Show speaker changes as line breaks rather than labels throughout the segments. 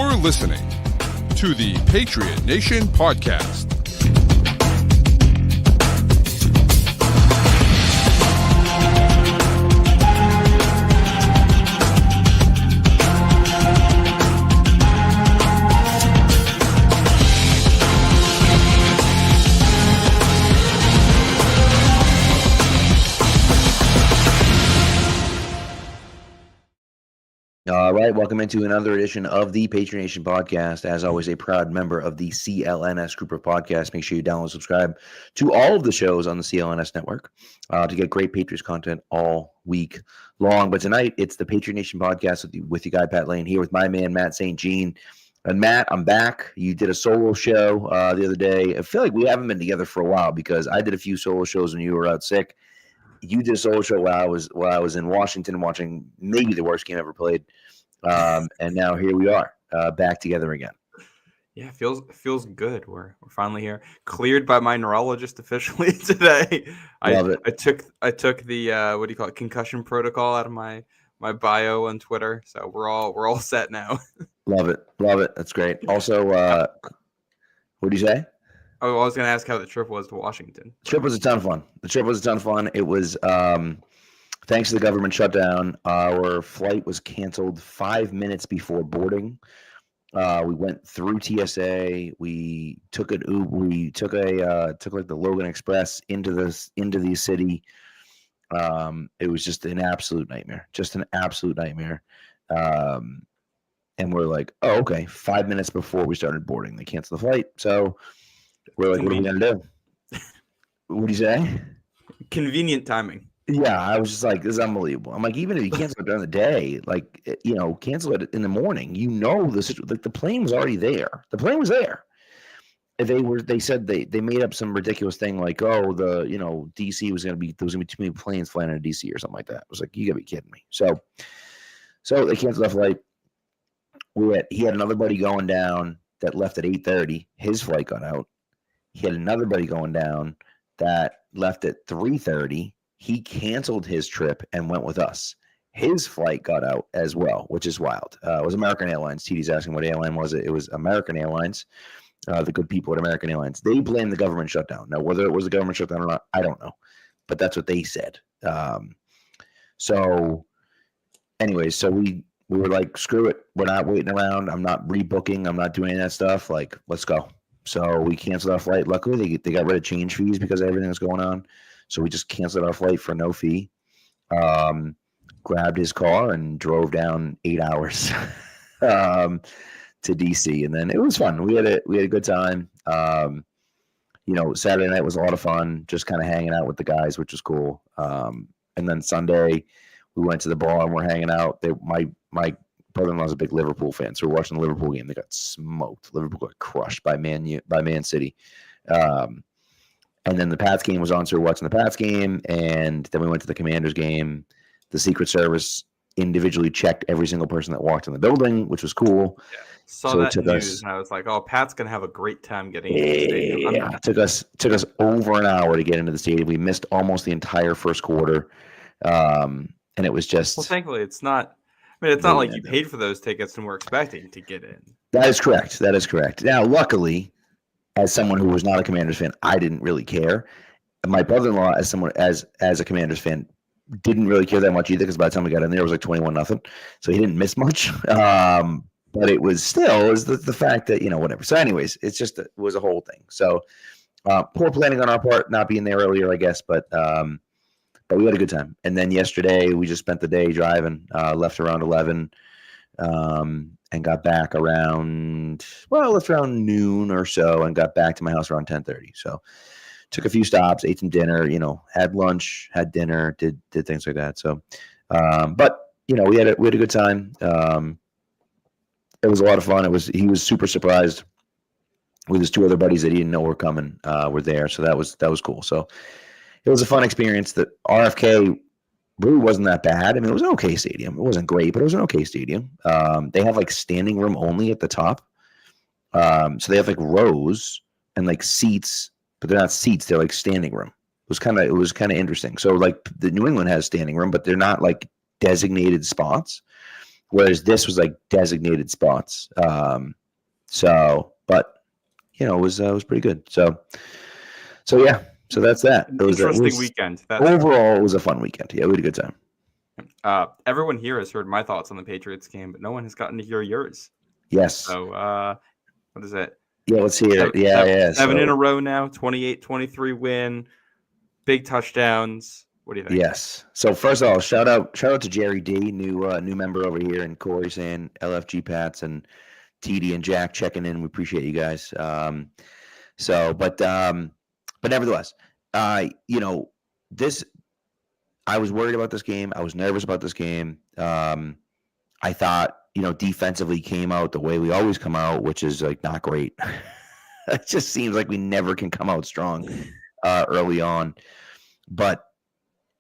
You're listening to the Patriot Nation podcast.
All right, welcome into another edition of the Patriot Nation podcast. As always, a proud member of the CLNS group of podcasts. Make sure you download and subscribe to all of the shows on the CLNS network to get great Patriots content all week long. But tonight, it's the Patriot Nation podcast with your guy, Pat Lane, here with my man, Matt St. Jean. And Matt, I'm back. You did a solo show the other day. I feel like we haven't been together for a while because I did a few solo shows when you were out sick. You did a solo show while I was in Washington watching maybe the worst game ever played. And now here we are, back together again.
Yeah, feels good. We're finally here. Cleared by my neurologist officially today.
Love it.
I took the what do you call it, concussion protocol out of my bio on Twitter. So we're all set now. Love
it. That's great. Also, what do you say?
Oh, I was going to ask how the trip was to Washington.
The trip was a ton of fun. It was, thanks to the government shutdown, our flight was canceled 5 minutes before boarding. We went through TSA. We took an Uber. We took like the Logan Express into the city. It was just an absolute nightmare. And we're like, oh, okay. 5 minutes before we started boarding, they canceled the flight. So we're like, what are we gonna do? What do you say?
Convenient timing.
Yeah, I was just like, this is unbelievable. I'm like, even if you cancel it during the day, like, cancel it in the morning. The plane was already there. The plane was there. They said they made up some ridiculous thing like, oh, DC was there was gonna be too many planes flying out of DC or something like that. I was like, you gotta be kidding me. So they canceled the flight. He had another buddy going down that left at 8:30. His flight got out. He had another buddy going down that left at 3:30. He canceled his trip and went with us. His flight got out as well, which is wild. It was American Airlines. TD's asking what airline was it. It was American Airlines. The good people at American Airlines. They blamed the government shutdown. Now, whether it was a government shutdown or not, I don't know. But that's what they said. So we were like, screw it. We're not waiting around. I'm not rebooking. I'm not doing any of that stuff. Like, let's go. So we canceled our flight. Luckily, they got rid of change fees because of everything that's going on. So we just canceled our flight for no fee. Grabbed his car and drove down 8 hours to DC. And then it was fun. We had a good time. Saturday night was a lot of fun, just kind of hanging out with the guys, which was cool. And then Sunday, we went to the bar and we're hanging out. My brother-in-law's a big Liverpool fan, so we're watching the Liverpool game. They got smoked. Liverpool got crushed by Man City. And then the Pats game was on, so we were watching the Pats game, and then we went to the Commanders game. The Secret Service individually checked every single person that walked in the building, which was cool.
Yeah. Saw that news, and I was like, "Oh, Pat's gonna have a great time getting into the stadium."
Yeah, it took us over an hour to get into the stadium. We missed almost the entire first quarter, and it was just.
Well, thankfully, it's not. I mean, it's not like you paid for those tickets and were expecting to get in.
That is correct. Now, luckily, as someone who was not a Commanders fan, I didn't really care. My brother-in-law, as a Commanders fan, didn't really care that much either because by the time we got in there, it was like 21-0. So he didn't miss much. But it was the fact that, whatever. So anyways, it was a whole thing. So poor planning on our part, not being there earlier, I guess. But we had a good time. And then yesterday, we just spent the day driving, left around 11. And got back left around noon or so, and got back to my house around 10:30. So took a few stops, ate some dinner, had lunch, had dinner, did things like that. So, but we had a good time. It was a lot of fun. He was super surprised with his two other buddies that he didn't know were coming, were there. So that was cool. So it was a fun experience. The RFK really wasn't that bad. I mean, it was an okay stadium. It wasn't great, but it was an okay stadium. They have like standing room only at the top. So they have like rows and like seats, but they're not seats. They're like standing room. It was kind of interesting. So like the New England has standing room, but they're not like designated spots. whereas this was like designated spots. But it was pretty good. So yeah. So that's that.
An interesting weekend.
Overall, it was a fun weekend. Yeah, we had a good time.
Everyone here has heard my thoughts on the Patriots game, but no one has gotten to hear yours.
Yes.
So, what is it?
Yeah, let's hear it. Yeah.
Seven in a row now, 28-23 win, big touchdowns. What do you think?
Yes. So first of all, shout out to Jerry D, new member over here, and Corey saying LFG Pats, and TD and Jack checking in. We appreciate you guys. But nevertheless, this, I was worried about this game. I was nervous about this game. I thought, defensively came out the way we always come out, which is like not great. It just seems like we never can come out strong early on. But,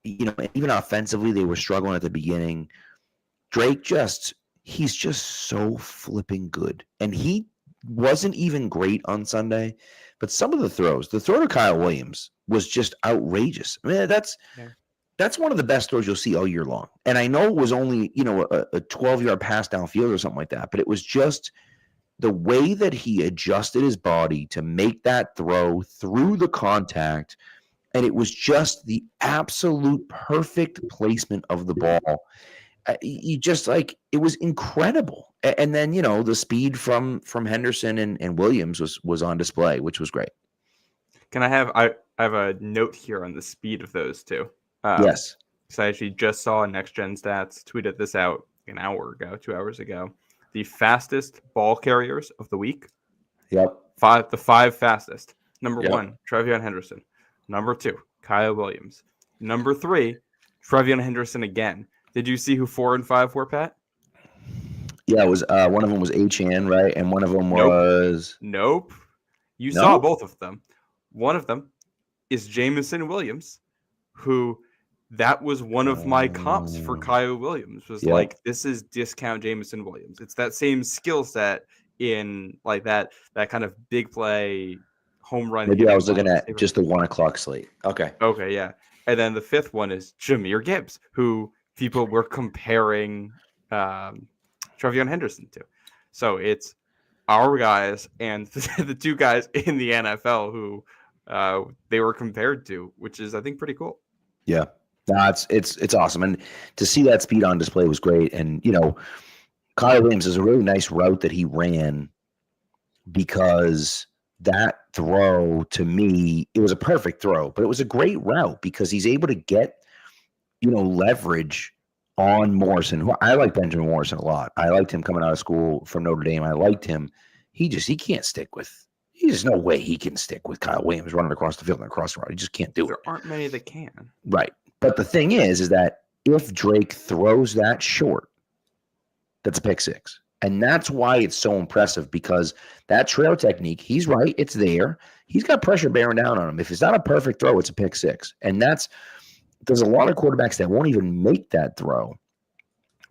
even offensively, they were struggling at the beginning. Drake he's just so flipping good. And he wasn't even great on Sunday, but some of the throw to Kyle Williams was just outrageous. I mean, that's one of the best throws you'll see all year long. And I know it was only, a 12-yard pass downfield or something like that, but it was just the way that he adjusted his body to make that throw through the contact. And it was just the absolute perfect placement of the ball. It was incredible. And then, the speed from Henderson and Williams was on display, which was great.
Can I have a note here on the speed of those two?
Yes.
So I actually just saw Next Gen Stats tweeted this out an hour ago, 2 hours ago. The fastest ball carriers of the week.
Yep.
The five fastest. Number 1, Trevion Henderson. Number 2, Kyle Williams. Number 3, Trevion Henderson again. Did you see who 4 and 5 were, Pat?
Yeah, it was one of them was H.N., right? And one of them was...
Nope. You saw both of them. One of them is Jameson Williams, who... That was one of my comps for Kyle Williams. Like, this is discount Jameson Williams. It's that same skill set in like that kind of big play home run.
Maybe I was looking at just the 1 o'clock slate. Okay,
yeah. And then the 5th one is Jahmyr Gibbs, who people were comparing Trevion Henderson to. So it's our guys and the 2 guys in the NFL who they were compared to, which is, I think, pretty cool.
Yeah. No, it's awesome. And to see that speed on display was great. And, Kyle Williams is a really nice route that he ran, because that throw, to me, it was a perfect throw, but it was a great route because he's able to get, leverage on Morrison. Who I like Benjamin Morrison a lot. I liked him coming out of school from Notre Dame. I liked him. He can't stick with. There's no way he can stick with Kyle Williams running across the field and across the route. He just can't do it.
There aren't many that can.
Right. But the thing is that if Drake throws that short, that's a pick 6. And that's why it's so impressive, because that trail technique, he's right, it's there. He's got pressure bearing down on him. If it's not a perfect throw, it's a pick 6. And there's a lot of quarterbacks that won't even make that throw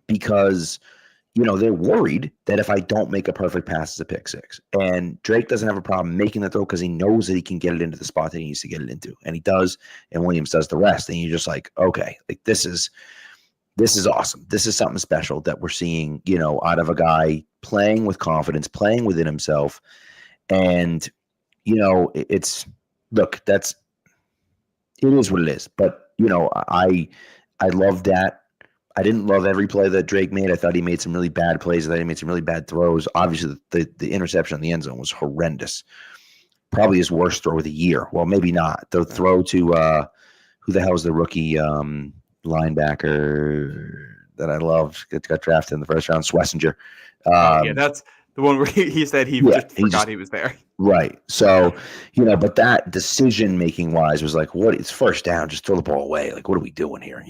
because, they're worried that if I don't make a perfect pass, it's a pick 6. And Drake doesn't have a problem making the throw because he knows that he can get it into the spot that he needs to get it into. And he does, and Williams does the rest. And you're just like, okay, like this is awesome. This is something special that we're seeing, out of a guy playing with confidence, playing within himself. And, it is what it is. But, I love that. I didn't love every play that Drake made. I thought he made some really bad plays. I thought he made some really bad throws. Obviously, the interception in the end zone was horrendous. Probably his worst throw of the year. Well, maybe not. The throw to who the hell is the rookie linebacker that I loved, got drafted in the first round, Schlesinger.
That's the one where he said he forgot he was there.
Right. So, but that decision-making wise was like, what? It's first down. Just throw the ball away. Like, what are we doing here?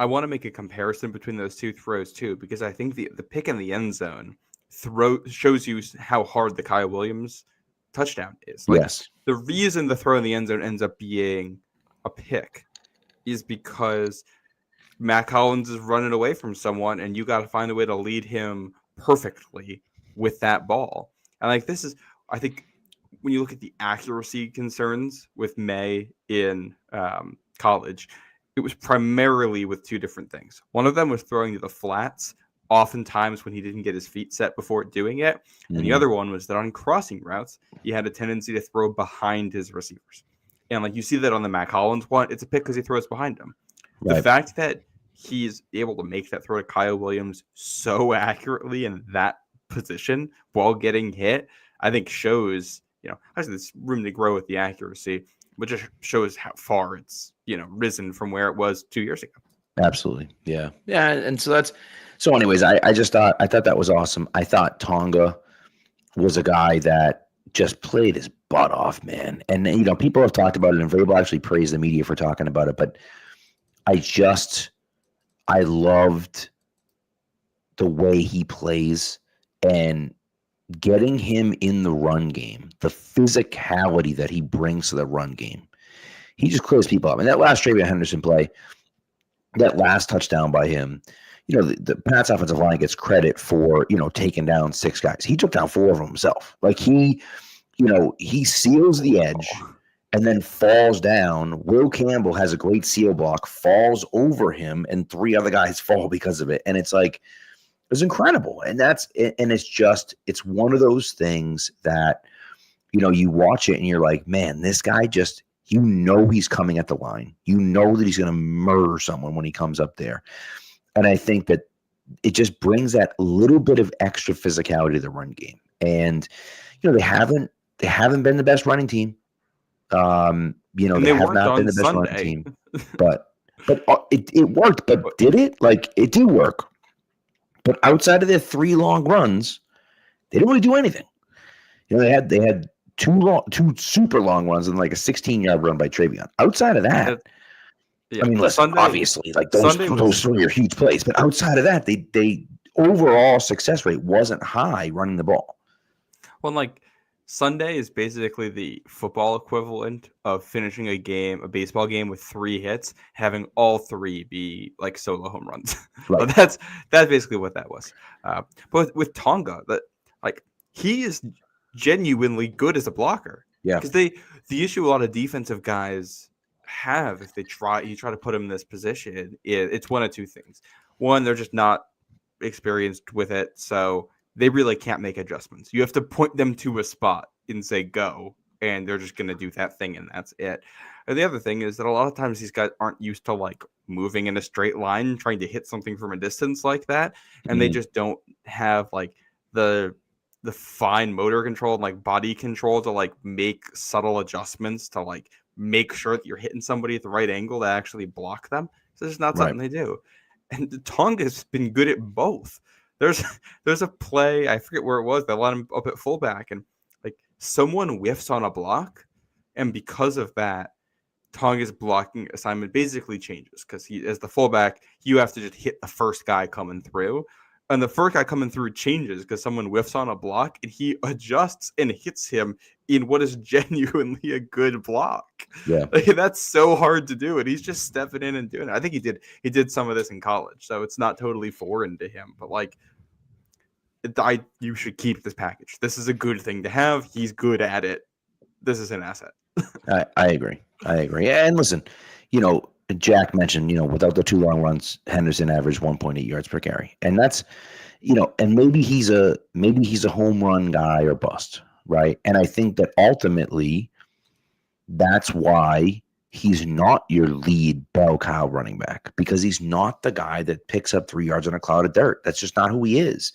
I want to make a comparison between those two throws too, because I think the pick in the end zone shows you how hard the Kyle Williams touchdown is. Like,
yes.
The reason the throw in the end zone ends up being a pick is because Matt Collins is running away from someone, and you got to find a way to lead him perfectly with that ball. And like, this is, I think, when you look at the accuracy concerns with May in college, it was primarily with two different things. One of them was throwing to the flats, oftentimes when he didn't get his feet set before doing it. And the other one was that on crossing routes, he had a tendency to throw behind his receivers. And like you see that on the Mac Hollins one, it's a pick because he throws behind him. Right. The fact that he's able to make that throw to Kyle Williams so accurately in that position while getting hit, I think shows, obviously there's room to grow with the accuracy, but just shows how far it's, risen from where it was 2 years ago.
Absolutely. Yeah. Yeah. And so anyways, I thought that was awesome. I thought Tonga was a guy that just played his butt off, man. And, people have talked about it, and Vrabel actually praised the media for talking about it, but I loved the way he plays and getting him in the run game, the physicality that he brings to the run game. He just clears people up. And that last Travion Henderson play, that last touchdown by him, the Pats offensive line gets credit for, taking down 6 guys. He took down 4 of them himself. Like he seals the edge and then falls down. Will Campbell has a great seal block, falls over him, and 3 other guys fall because of it. And it's like, it's incredible. And it's one of those things that, you watch it and you're like, man, this guy just, he's coming at the line. That he's going to murder someone when he comes up there. And I think that it just brings that little bit of extra physicality to the run game. And, they haven't been the best running team. They have not been the best running team, but it worked. But did it? Like, it did work. But outside of their 3 long runs, they didn't really do anything. They had 2 super long runs and like a 16-yard run by Travion. Outside of that, I mean, listen, obviously, like those 3 are huge plays. But outside of that, they overall success rate wasn't high running the ball.
Well, like Sunday is basically the football equivalent of finishing a baseball game with 3 hits, having all 3 be like solo home runs. Right. But that's basically what that was. But with Tonga, he is genuinely good as a blocker. Yeah. Because the issue a lot of defensive guys have if you try to put him in this position, it's one of 2 things. One, they're just not experienced with it, so they really can't make adjustments. You have to point them to a spot and say go, and they're just going to do that thing, and that's it. And the other thing is that a lot of times these guys aren't used to like moving in a straight line, trying to hit something from a distance like that, and they just don't have like the fine motor control and like body control to like make subtle adjustments to like make sure that you're hitting somebody at the right angle to actually block them. So it's not something they do. And Tonga's been good at both. There's a play, I forget where it was, they let him up at fullback, and like someone whiffs on a block, and because of that, Tonga's blocking assignment basically changes because he, as the fullback, you have to just hit the first guy coming through. And the first guy coming through changes because someone whiffs on a block, and he adjusts and hits him in what is genuinely a good block. Yeah, like, that's so hard to do, and he's just stepping in and doing it. I think he did some of this in college, so it's not totally foreign to him. But like, you should keep this package. This is a good thing to have. He's good at it. This is an asset.
I agree. And listen, Jack mentioned, without the 2 long runs, Henderson averaged 1.8 yards per carry. And that's, and maybe he's a home run guy or bust, right? And I think that ultimately that's why he's not your lead bell cow running back, because he's not the guy that picks up 3 yards on a cloud of dirt. That's just not who he is.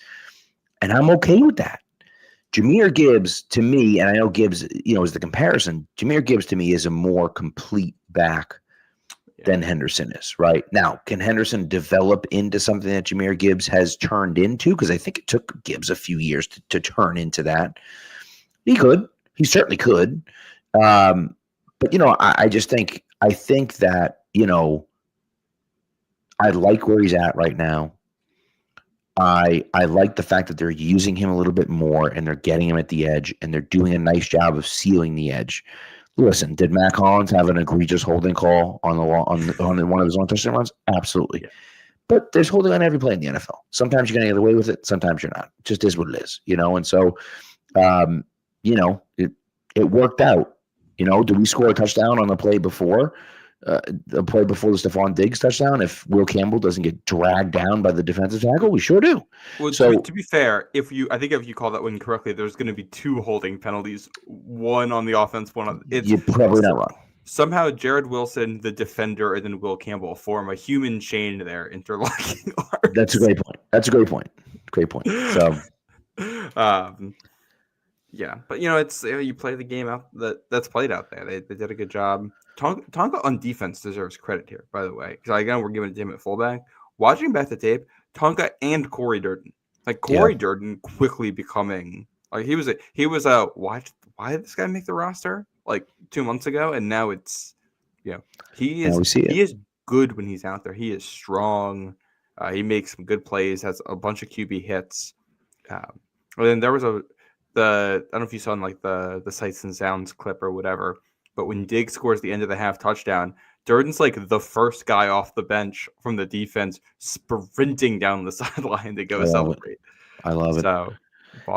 And I'm okay with that. Jahmyr Gibbs, to me, and I know Gibbs, is the comparison. Jahmyr Gibbs, to me, is a more complete back than Henderson is, right? Now, can Henderson develop into something that Jahmyr Gibbs has turned into? Because I think it took Gibbs a few years to turn into that. He could. He certainly could. But, I think that, I like where he's at right now. I like the fact that they're using him a little bit more, and they're getting him at the edge, and they're doing a nice job of sealing the edge. Listen, did Mac Hollins have an egregious holding call on one of his long touchdown runs? Absolutely. Yeah. But there's holding on every play in the NFL. Sometimes you're going to get away with it. Sometimes you're not. It just is what it is, And so, it worked out. Did we score a touchdown on the play before? the play before the Stephon Diggs touchdown, if Will Campbell doesn't get dragged down by the defensive tackle? We sure do.
Well,
so
to be fair, I think if you call that one correctly, there's going to be 2 holding penalties, one on the offense, one on
you're probably not wrong.
Somehow Jared Wilson, the defender, and then Will Campbell form a human chain there, interlocking arms.
That's a great point. Great point. So,
yeah, but it's you play the game out that's played out there. They did a good job. Tonga on defense deserves credit here, by the way, because again we're giving it to him at fullback. Watching back the tape, Tonga and Corey Durden, Durden quickly becoming he was why did this guy make the roster 2 months ago, and now it's he is good when he's out there. He is strong. He makes some good plays, has a bunch of QB hits. And then there was I don't know if you saw in the Sights and Sounds clip or whatever, but when Diggs scores the end of the half touchdown, Durden's the first guy off the bench from the defense sprinting down the sideline to go celebrate.
I love it.
So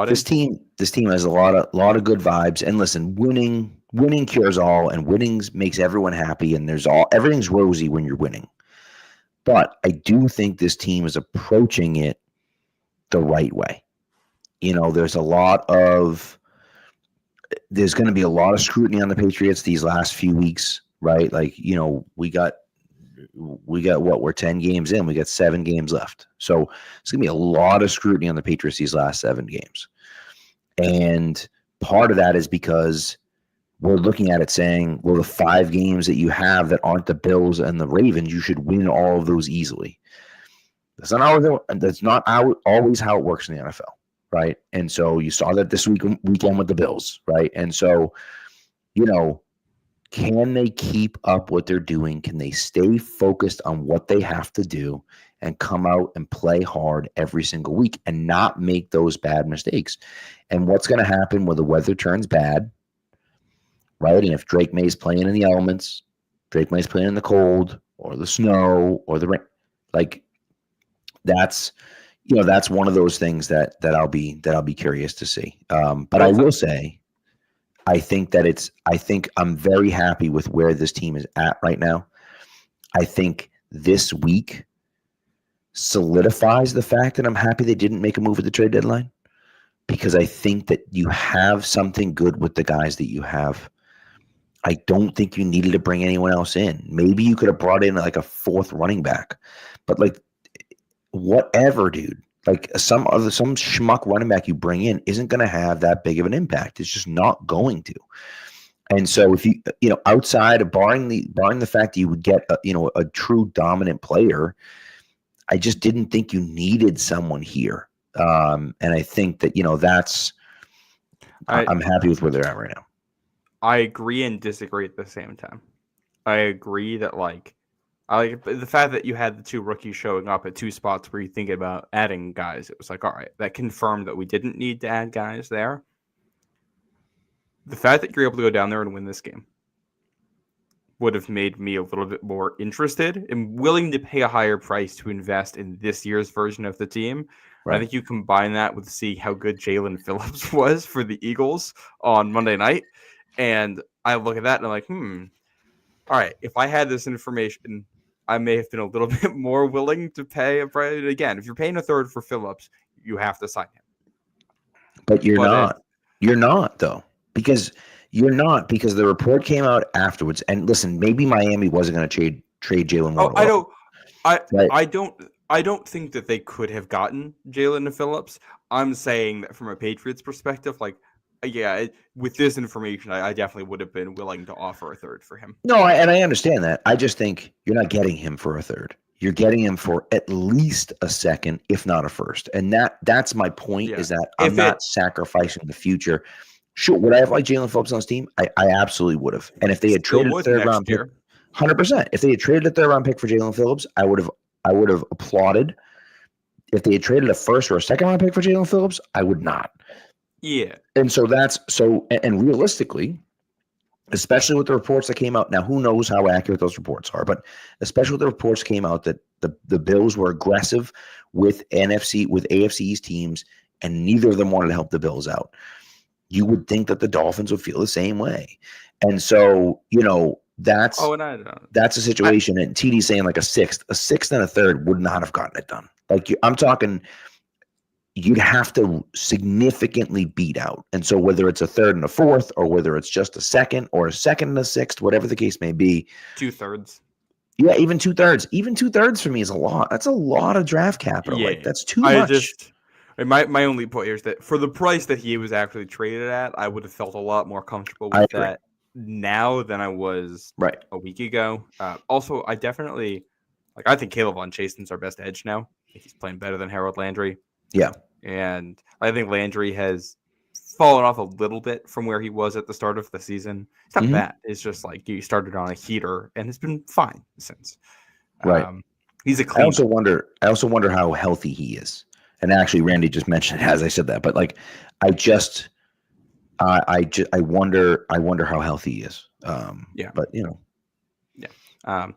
this team has a lot of good vibes. And listen, winning cures all, and winning makes everyone happy. And everything's rosy when you're winning. But I do think this team is approaching it the right way. There's going to be a lot of scrutiny on the Patriots these last few weeks, right? We got what, we're 10 games in, we got 7 games left. So it's going to be a lot of scrutiny on the Patriots these last 7 games. And part of that is because we're looking at it saying, well, the 5 games that you have that aren't the Bills and the Ravens, you should win all of those easily. That's not always how it works in the NFL. Right. And so you saw that this weekend with the Bills. Right. And so, can they keep up what they're doing? Can they stay focused on what they have to do and come out and play hard every single week and not make those bad mistakes? And what's going to happen when the weather turns bad? Right. And if Drake May's playing in the elements, Drake May's playing in the cold or the snow or the rain, that's one of those things that I'll be curious to see. But I will say, I think I'm very happy with where this team is at right now. I think this week solidifies the fact that I'm happy they didn't make a move at the trade deadline, because I think that you have something good with the guys that you have. I don't think you needed to bring anyone else in. Maybe you could have brought in a 4th running back, but whatever, dude. Some schmuck running back you bring in isn't going to have that big of an impact. It's just not going to. And so if you outside of barring the fact that you would get a true dominant player, I just didn't think you needed someone here. And I think that I'm happy with where they're at right now.
I agree and disagree at the same time. I agree that I like the fact that you had the 2 rookies showing up at 2 spots where you think about adding guys. It was all right, that confirmed that we didn't need to add guys there. The fact that you're able to go down there and win this game would have made me a little bit more interested and willing to pay a higher price to invest in this year's version of the team. Right. I think you combine that with see how good Jalen Phillips was for the Eagles on Monday night. And I look at that and I'm like, all right, if I had this information, I may have been a little bit more willing to pay a price. Again, if you're paying a 3rd for Phillips, you have to sign him.
But you're not. You're not, though, because the report came out afterwards. And listen, maybe Miami wasn't going to trade Jalen.
I don't think that they could have gotten Jalen Phillips. I'm saying that from a Patriots perspective, with this information, I definitely would have been willing to offer a 3rd for him.
No, and I understand that. I just think you're not getting him for a 3rd. You're getting him for at least a 2nd, if not a 1st. And that's my point, is that I'm not sacrificing the future. Sure, would I have liked Jalen Phillips on his team? I absolutely would have. And if they had traded a 3rd round pick, 100%. If they had traded a 3rd round pick for Jalen Phillips, I would have applauded. If they had traded a 1st or a 2nd round pick for Jalen Phillips, I would not.
Yeah. And
so and realistically, especially with the reports that came out. Now, who knows how accurate those reports are, but especially with the reports came out that the Bills were aggressive with AFC's teams, and neither of them wanted to help the Bills out. You would think that the Dolphins would feel the same way. And so, That's
and I don't.
That's a situation, and TD saying like a sixth and a third would not have gotten it done. Like I'm talking, you'd have to significantly beat out. And so whether it's a third and a fourth, or whether it's just a second or a second and a sixth, whatever the case may be,
2/3.
Yeah, even 2/3. Even 2/3 for me is a lot. That's a lot of draft capital.
Yeah,
like that's too much.
My only point here is that for the price that he was actually traded at, I would have felt a lot more comfortable with that now than I was a week ago. Also, I definitely I think Caleb Von Chasen's our best edge now. I think he's playing better than Harold Landry.
Yeah.
And I think Landry has fallen off a little bit from where he was at the start of the season. It's not bad. It's just like you started on a heater and it's been fine since.
Right.
He's a clean.
I also wonder how healthy he is. And actually, Randy just mentioned it as I said that. But like, I wonder how healthy he is. But
Can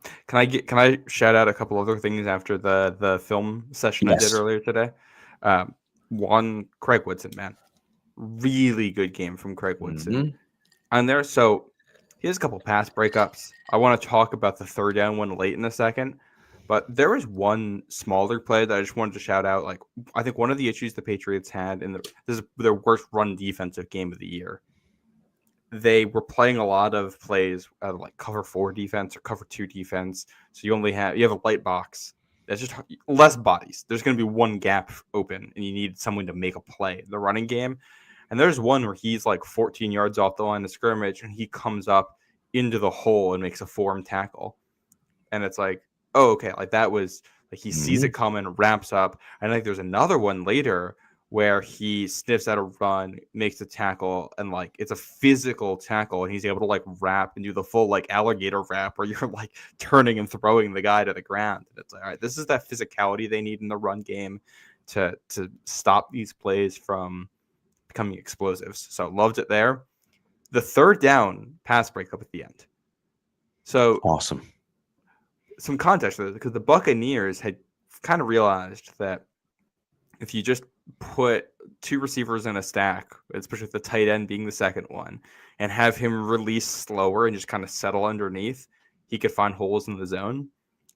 I shout out a couple other things after the film session I did earlier today? One, Craig Woodson, man, really good game from Craig Woodson on there. So he has a couple pass breakups. I want to talk about the third down one late in a second, but there was one smaller play that I just wanted to shout out. Like, I think one of the issues the Patriots had this is their worst run defensive game of the year. They were playing a lot of plays out of like cover 4 defense or cover 2 defense. So you have a light box. That's just less bodies. There's going to be one gap open, and you need someone to make a play in the running game. And there's one where he's like 14 yards off the line of scrimmage, and he comes up into the hole and makes a form tackle. And it's like, oh, okay. Like that was like he sees it coming, wraps up. And like there's another one later where he sniffs out a run, makes a tackle, and like it's a physical tackle, and he's able to like wrap and do the full like alligator wrap where you're like turning and throwing the guy to the ground. And it's like, all right, this is that physicality they need in the run game to stop these plays from becoming explosives. So loved it there. The third down pass breakup at the end. So
awesome.
Some context for this, because the Buccaneers had kind of realized that if you just put 2 receivers in a stack, especially with the tight end being the second one, and have him release slower and just kind of settle underneath, he could find holes in the zone.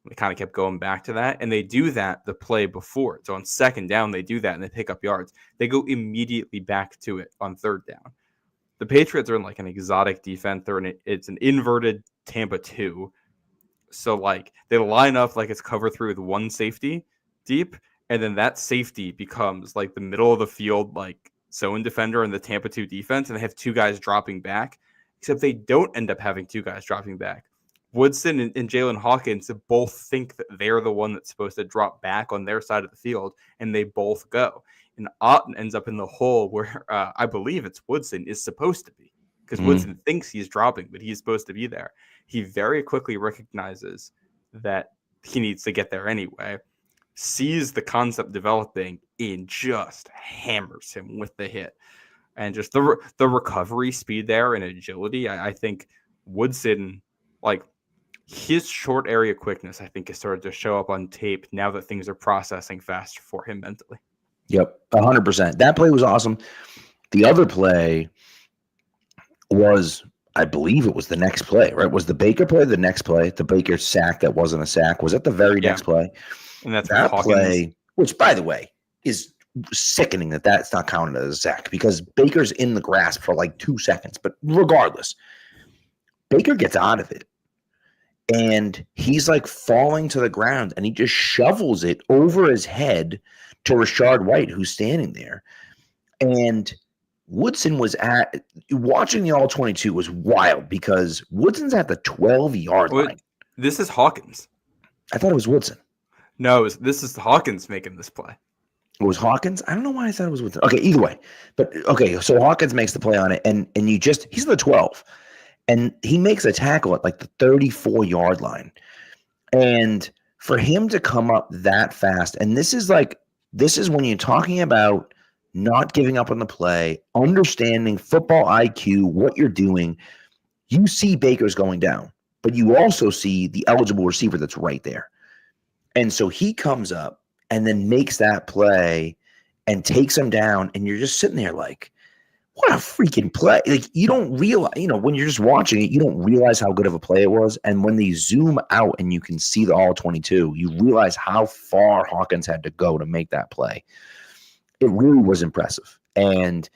They kind of kept going back to that, and they do that the play before. So on second down, they do that, and they pick up yards. They go immediately back to it on third down. The Patriots are in like an exotic defense. It's an inverted Tampa 2. So like they line up like it's cover 3 with one safety deep, and then that safety becomes like the middle of the field, like zone defender in the Tampa 2 defense, and they have 2 guys dropping back, except they don't end up having 2 guys dropping back. Woodson and Jalen Hawkins both think that they're the one that's supposed to drop back on their side of the field, and they both go. And Otten ends up in the hole where I believe it's Woodson is supposed to be, because Woodson thinks he's dropping, but he's supposed to be there. He very quickly recognizes that he needs to get there anyway, sees the concept developing, and just hammers him with the hit. And just the recovery speed there and agility, I think Woodson, like his short area quickness, I think, has started to show up on tape now that things are processing faster for him mentally.
Yep, 100%. That play was awesome. The other play was, I believe it was the next play, right? Was the Baker play the next play? The Baker sack that wasn't a sack. Was that the very next play?
And that's
that play, which, by the way, is sickening that that's not counted as a sack, because Baker's in the grasp for like 2 seconds. But regardless, Baker gets out of it, and he's like falling to the ground, and he just shovels it over his head to Rashard White, who's standing there. And Woodson was watching the All-22 was wild, because Woodson's at the 12-yard line.
This is Hawkins.
I thought it was Woodson.
No, this is Hawkins making this play.
It was Hawkins? I don't know why I thought it was Woodson. Okay, either way. But, okay, so Hawkins makes the play on it, and he's the 12. And he makes a tackle at like the 34-yard line. And for him to come up that fast, and this is when you're talking about not giving up on the play, understanding football IQ, what you're doing. You see Baker's going down, but you also see the eligible receiver that's right there. And so he comes up and then makes that play and takes him down, and you're just sitting there like, what a freaking play. Like, you don't realize, when you're just watching it, you don't realize how good of a play it was. And when they zoom out and you can see the all 22, you realize how far Hawkins had to go to make that play. It really was impressive. And,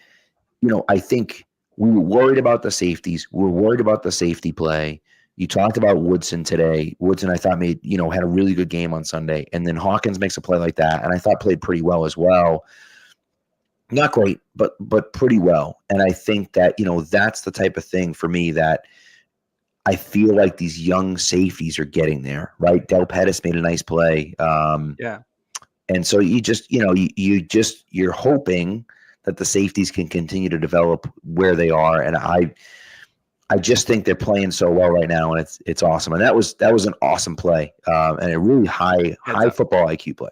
I think we were worried about the safeties. We were worried about the safety play. You talked about Woodson today. Woodson, I thought, had a really good game on Sunday. And then Hawkins makes a play like that, and I thought played pretty well as well. Not great, but pretty well. And I think that, that's the type of thing for me that I feel like these young safeties are getting there, right? Del Pettis made a nice play.
Yeah.
And so you just, you're hoping that the safeties can continue to develop where they are. And I just think they're playing so well right now, and it's awesome. And that was an awesome play, and a really high football IQ play.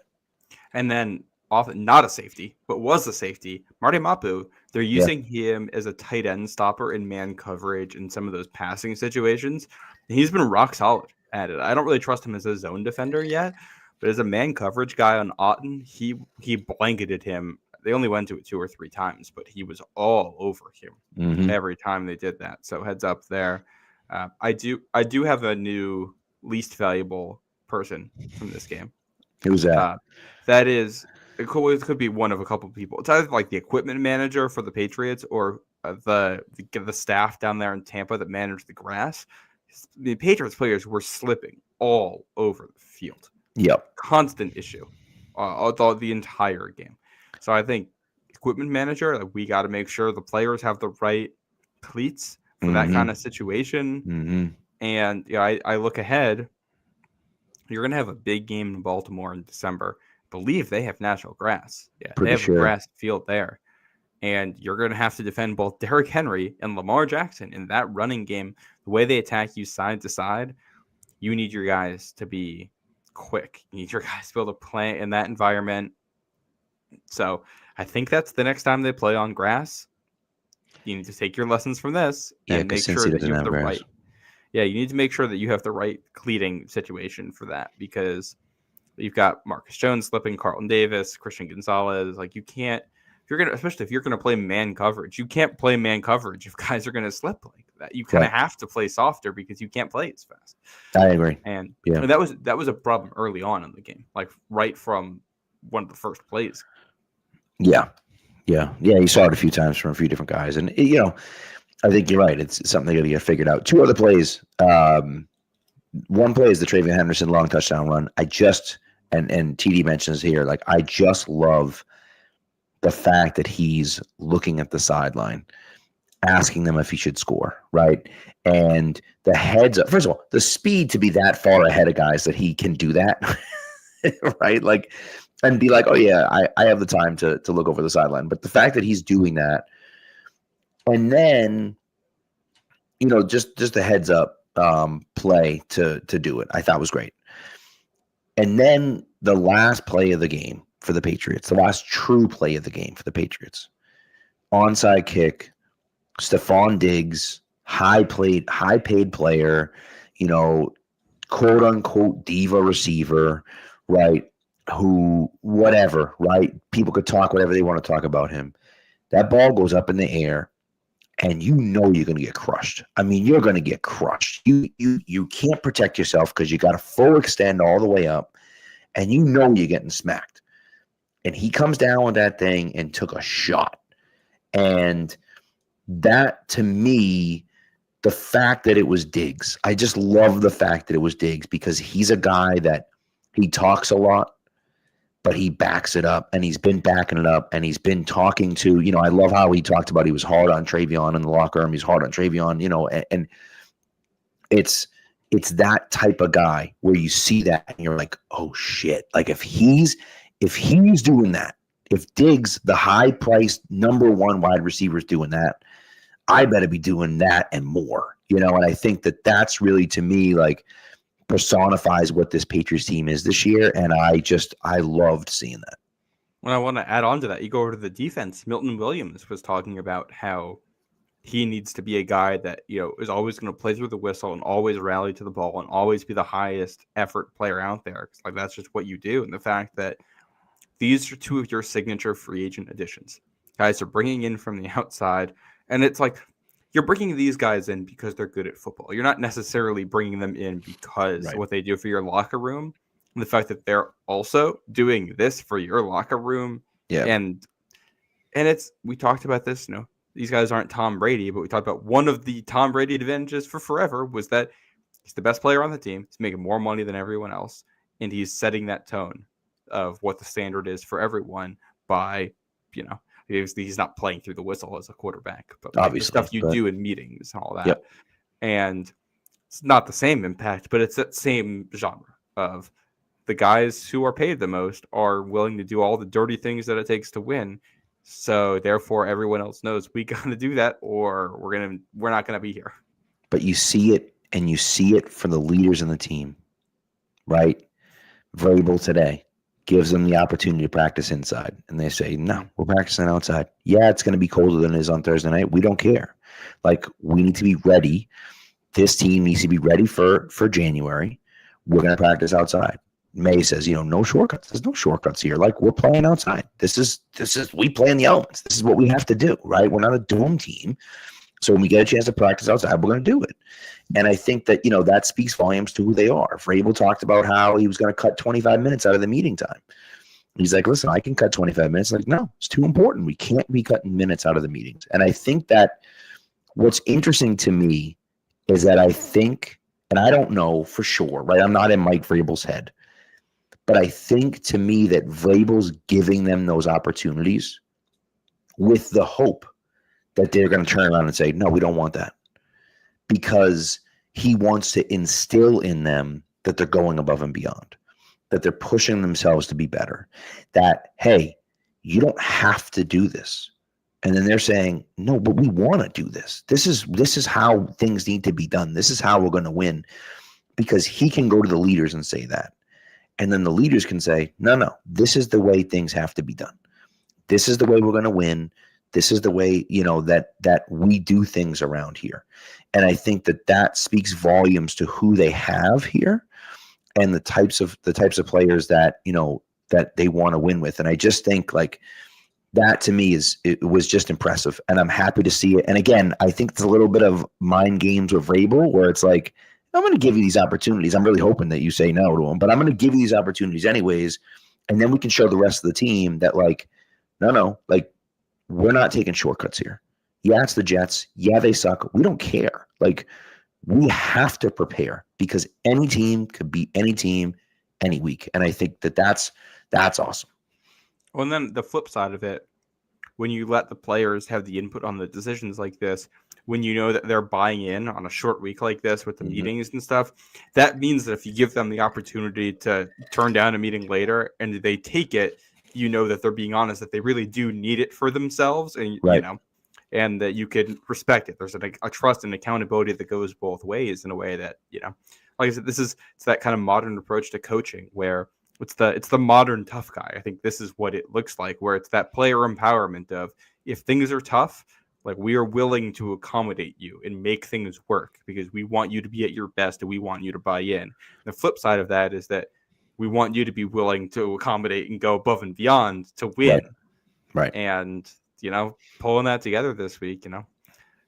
And then often not a safety, but was a safety, Marty Mapu. They're using him as a tight end stopper in man coverage in some of those passing situations. And he's been rock solid at it. I don't really trust him as a zone defender yet, but as a man coverage guy on Otten, he blanketed him. They only went to it 2 or 3 times, but he was all over him every time they did that. So heads up there. I do have a new least valuable person from this game.
Who's that?
That is, it could be one of a couple of people. It's either like the equipment manager for the Patriots or the staff down there in Tampa that managed the grass. The Patriots players were slipping all over the field.
Yep.
Constant issue the entire game. So I think equipment manager, we got to make sure the players have the right cleats for that kind of situation. And I look ahead. You're going to have a big game in Baltimore in December. I believe they have natural grass. Yeah, they have a grass field there. And you're going to have to defend both Derrick Henry and Lamar Jackson in that running game. The way they attack you side to side, you need your guys to be quick. You need your guys to be able to play in that environment. So I think that's the next time they play on grass. You need to take your lessons from this and make sure that you have the right. Yeah, you need to make sure that you have the right cleating situation for that, because you've got Marcus Jones slipping, Carlton Davis, Christian Gonzalez. Like, you can't, especially if you're gonna play man coverage, you can't play man coverage if guys are gonna slip like that. You kind of have to play softer because you can't play as fast.
I agree.
And that was a problem early on in the game, like right from one of the first plays. Yeah.
You saw it a few times from a few different guys, and I think you're right. It's something they got to get figured out. 2 other plays. One play is the Travion Henderson long touchdown run. I just and TD mentions here, like, I just love the fact that he's looking at the sideline, asking them if he should score, right? And the heads up. First of all, the speed to be that far ahead of guys that he can do that, right? Like, and be like, oh yeah, I have the time to look over the sideline. But the fact that he's doing that, and then, just a heads up play to do it, I thought was great. And then the last play of the game for the Patriots, the last true play of the game for the Patriots, onside kick, Stephon Diggs, high paid player, quote unquote diva receiver, right? Who, whatever, right? People could talk whatever they want to talk about him. That ball goes up in the air, and you're going to get crushed. I mean, you're going to get crushed. You can't protect yourself because you got to full extend all the way up, and you're getting smacked. And he comes down with that thing and took a shot. And that, to me, the fact that it was Diggs, I just love the fact that it was Diggs, because he's a guy that he talks a lot, but he backs it up, and he's been backing it up, and he's been talking to, I love how he talked about he was hard on Travion in the locker room. He's hard on Travion, and it's that type of guy where you see that and you're like, oh shit. Like, if he's doing that, if Diggs, the high priced number 1 wide receiver, is doing that, I better be doing that and more, and I think that that's really, to me, like, personifies what this Patriots team is this year, and I loved seeing that.
When I want to add on to that, you go over to the defense. Milton Williams was talking about how he needs to be a guy that, is always going to play through the whistle and always rally to the ball and always be the highest effort player out there. Like, that's just what you do. And the fact that these are 2 of your signature free agent additions. guys are bringing in from the outside. And it's like, you're bringing these guys in because they're good at football. You're not necessarily bringing them in because what they do for your locker room, and the fact that they're also doing this for your locker room.
Yeah.
And we talked about this, these guys aren't Tom Brady, but we talked about one of the Tom Brady advantages for forever was that he's the best player on the team. He's making more money than everyone else. And he's setting that tone of what the standard is for everyone by, he's not playing through the whistle as a quarterback, but obviously the stuff you do in meetings and all that.
Yep.
And it's not the same impact, but it's that same genre of the guys who are paid the most are willing to do all the dirty things that it takes to win. So therefore, everyone else knows we got to do that, or we're not gonna be here.
But you see it, and you see it from the leaders in the team, right? Vrabel today gives them the opportunity to practice inside, and they say, "No, we're practicing outside. Yeah, it's going to be colder than it is on Thursday night. We don't care. Like, we need to be ready. This team needs to be ready for January. We're going to practice outside." May says, no shortcuts. There's no shortcuts here. Like, we're playing outside. This is we play in the elements. This is what we have to do, right? We're not a dome team. So when we get a chance to practice outside, we're going to do it. And I think that, that speaks volumes to who they are. Vrabel talked about how he was going to cut 25 minutes out of the meeting time. He's like, listen, I can cut 25 minutes. Like, no, it's too important. We can't be cutting minutes out of the meetings. And I think that what's interesting to me is that I think, and I don't know for sure, right? I'm not in Mike Vrabel's head. But I think to me that Vrabel's giving them those opportunities with the hope that they're going to turn around and say, no, we don't want that. Because he wants to instill in them that they're going above and beyond, that they're pushing themselves to be better, that, hey, you don't have to do this. And then they're saying, no, but we want to do this. This is how things need to be done. This is how we're going to win. Because he can go to the leaders and say that. And then the leaders can say, no, this is the way things have to be done. This is the way we're going to win. This is the way, that we do things around here. And I think that speaks volumes to who they have here and the types of players that, that they want to win with. And I just think like that to me it was just impressive, and I'm happy to see it. And again, I think it's a little bit of mind games with Vrabel where it's like, I'm going to give you these opportunities. I'm really hoping that you say no to them, but I'm going to give you these opportunities anyways. And then we can show the rest of the team that like, no, like we're not taking shortcuts here. Yeah, it's the Jets. Yeah, they suck. We don't care. Like, we have to prepare because any team could beat any team any week. And I think that's awesome.
Well, and then the flip side of it, when you let the players have the input on the decisions like this, when you know that they're buying in on a short week like this with the meetings and stuff, that means that if you give them the opportunity to turn down a meeting later and they take it, that they're being honest, that they really do need it for themselves, and and that you can respect it. There's a trust and accountability that goes both ways in a way that, like I said, it's that kind of modern approach to coaching where it's the modern tough guy. I think this is what it looks like, where it's that player empowerment of, if things are tough, like, we are willing to accommodate you and make things work because we want you to be at your best and we want you to buy in. The flip side of that is that we want you to be willing to accommodate and go above and beyond to win.
Right.
And, pulling that together this week,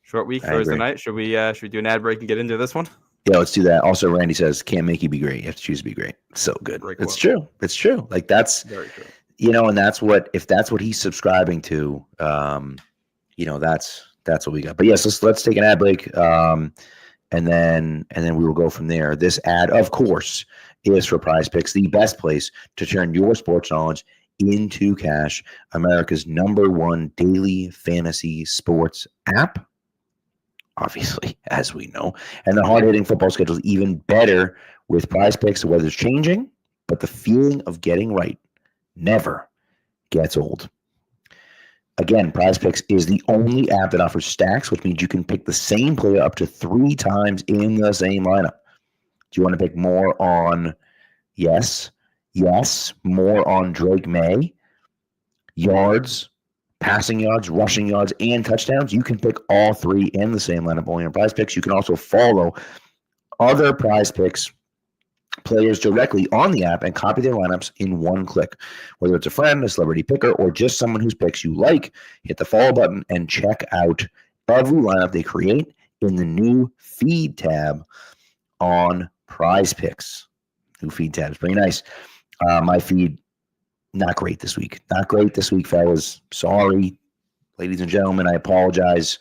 short week, Thursday night. Should we do an ad break and get into this one?
Yeah, let's do that. Also, Randy says, can't make you be great. You have to choose to be great. So good. It's true. It's true. Like, that's, very true. And if that's what he's subscribing to, that's what we got. But yes, let's take an ad break, and then we will go from there. This ad, of course, is for Prize Picks, the best place to turn your sports knowledge into cash. America's #1 daily fantasy sports app, obviously, as we know. And the hard-hitting football schedule is even better with Prize Picks. The weather's changing, but the feeling of getting right never gets old. Again, Prize Picks is the only app that offers stacks, which means you can pick the same player up to 3 times in the same lineup. Do you want to pick more on, yes, more on Drake May, yards, passing yards, rushing yards, and touchdowns? You can pick all 3 in the same lineup only on Prize Picks. You can also follow other Prize Picks players directly on the app and copy their lineups in one click. Whether it's a friend, a celebrity picker, or just someone whose picks you like, hit the follow button and check out every lineup they create in the new feed tab on Prize Picks. New feed tab is pretty nice. My feed, not great this week. Not great this week, fellas. Sorry, ladies and gentlemen. I apologize.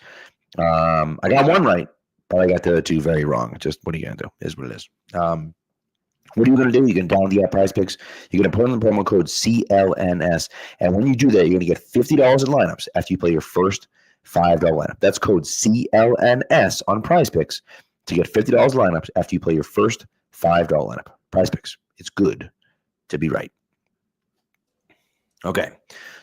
I got one right, but I got the other two very wrong. Just what are you going to do? Is what it is. What are you going to do? You're going to download the app Prize Picks. You're going to put in the promo code CLNS. And when you do that, you're going to get $50 in lineups after you play your first $5 lineup. That's code CLNS on Prize Picks to get $50 lineups after you play your first $5 lineup. Prize Picks. It's good to be right. Okay.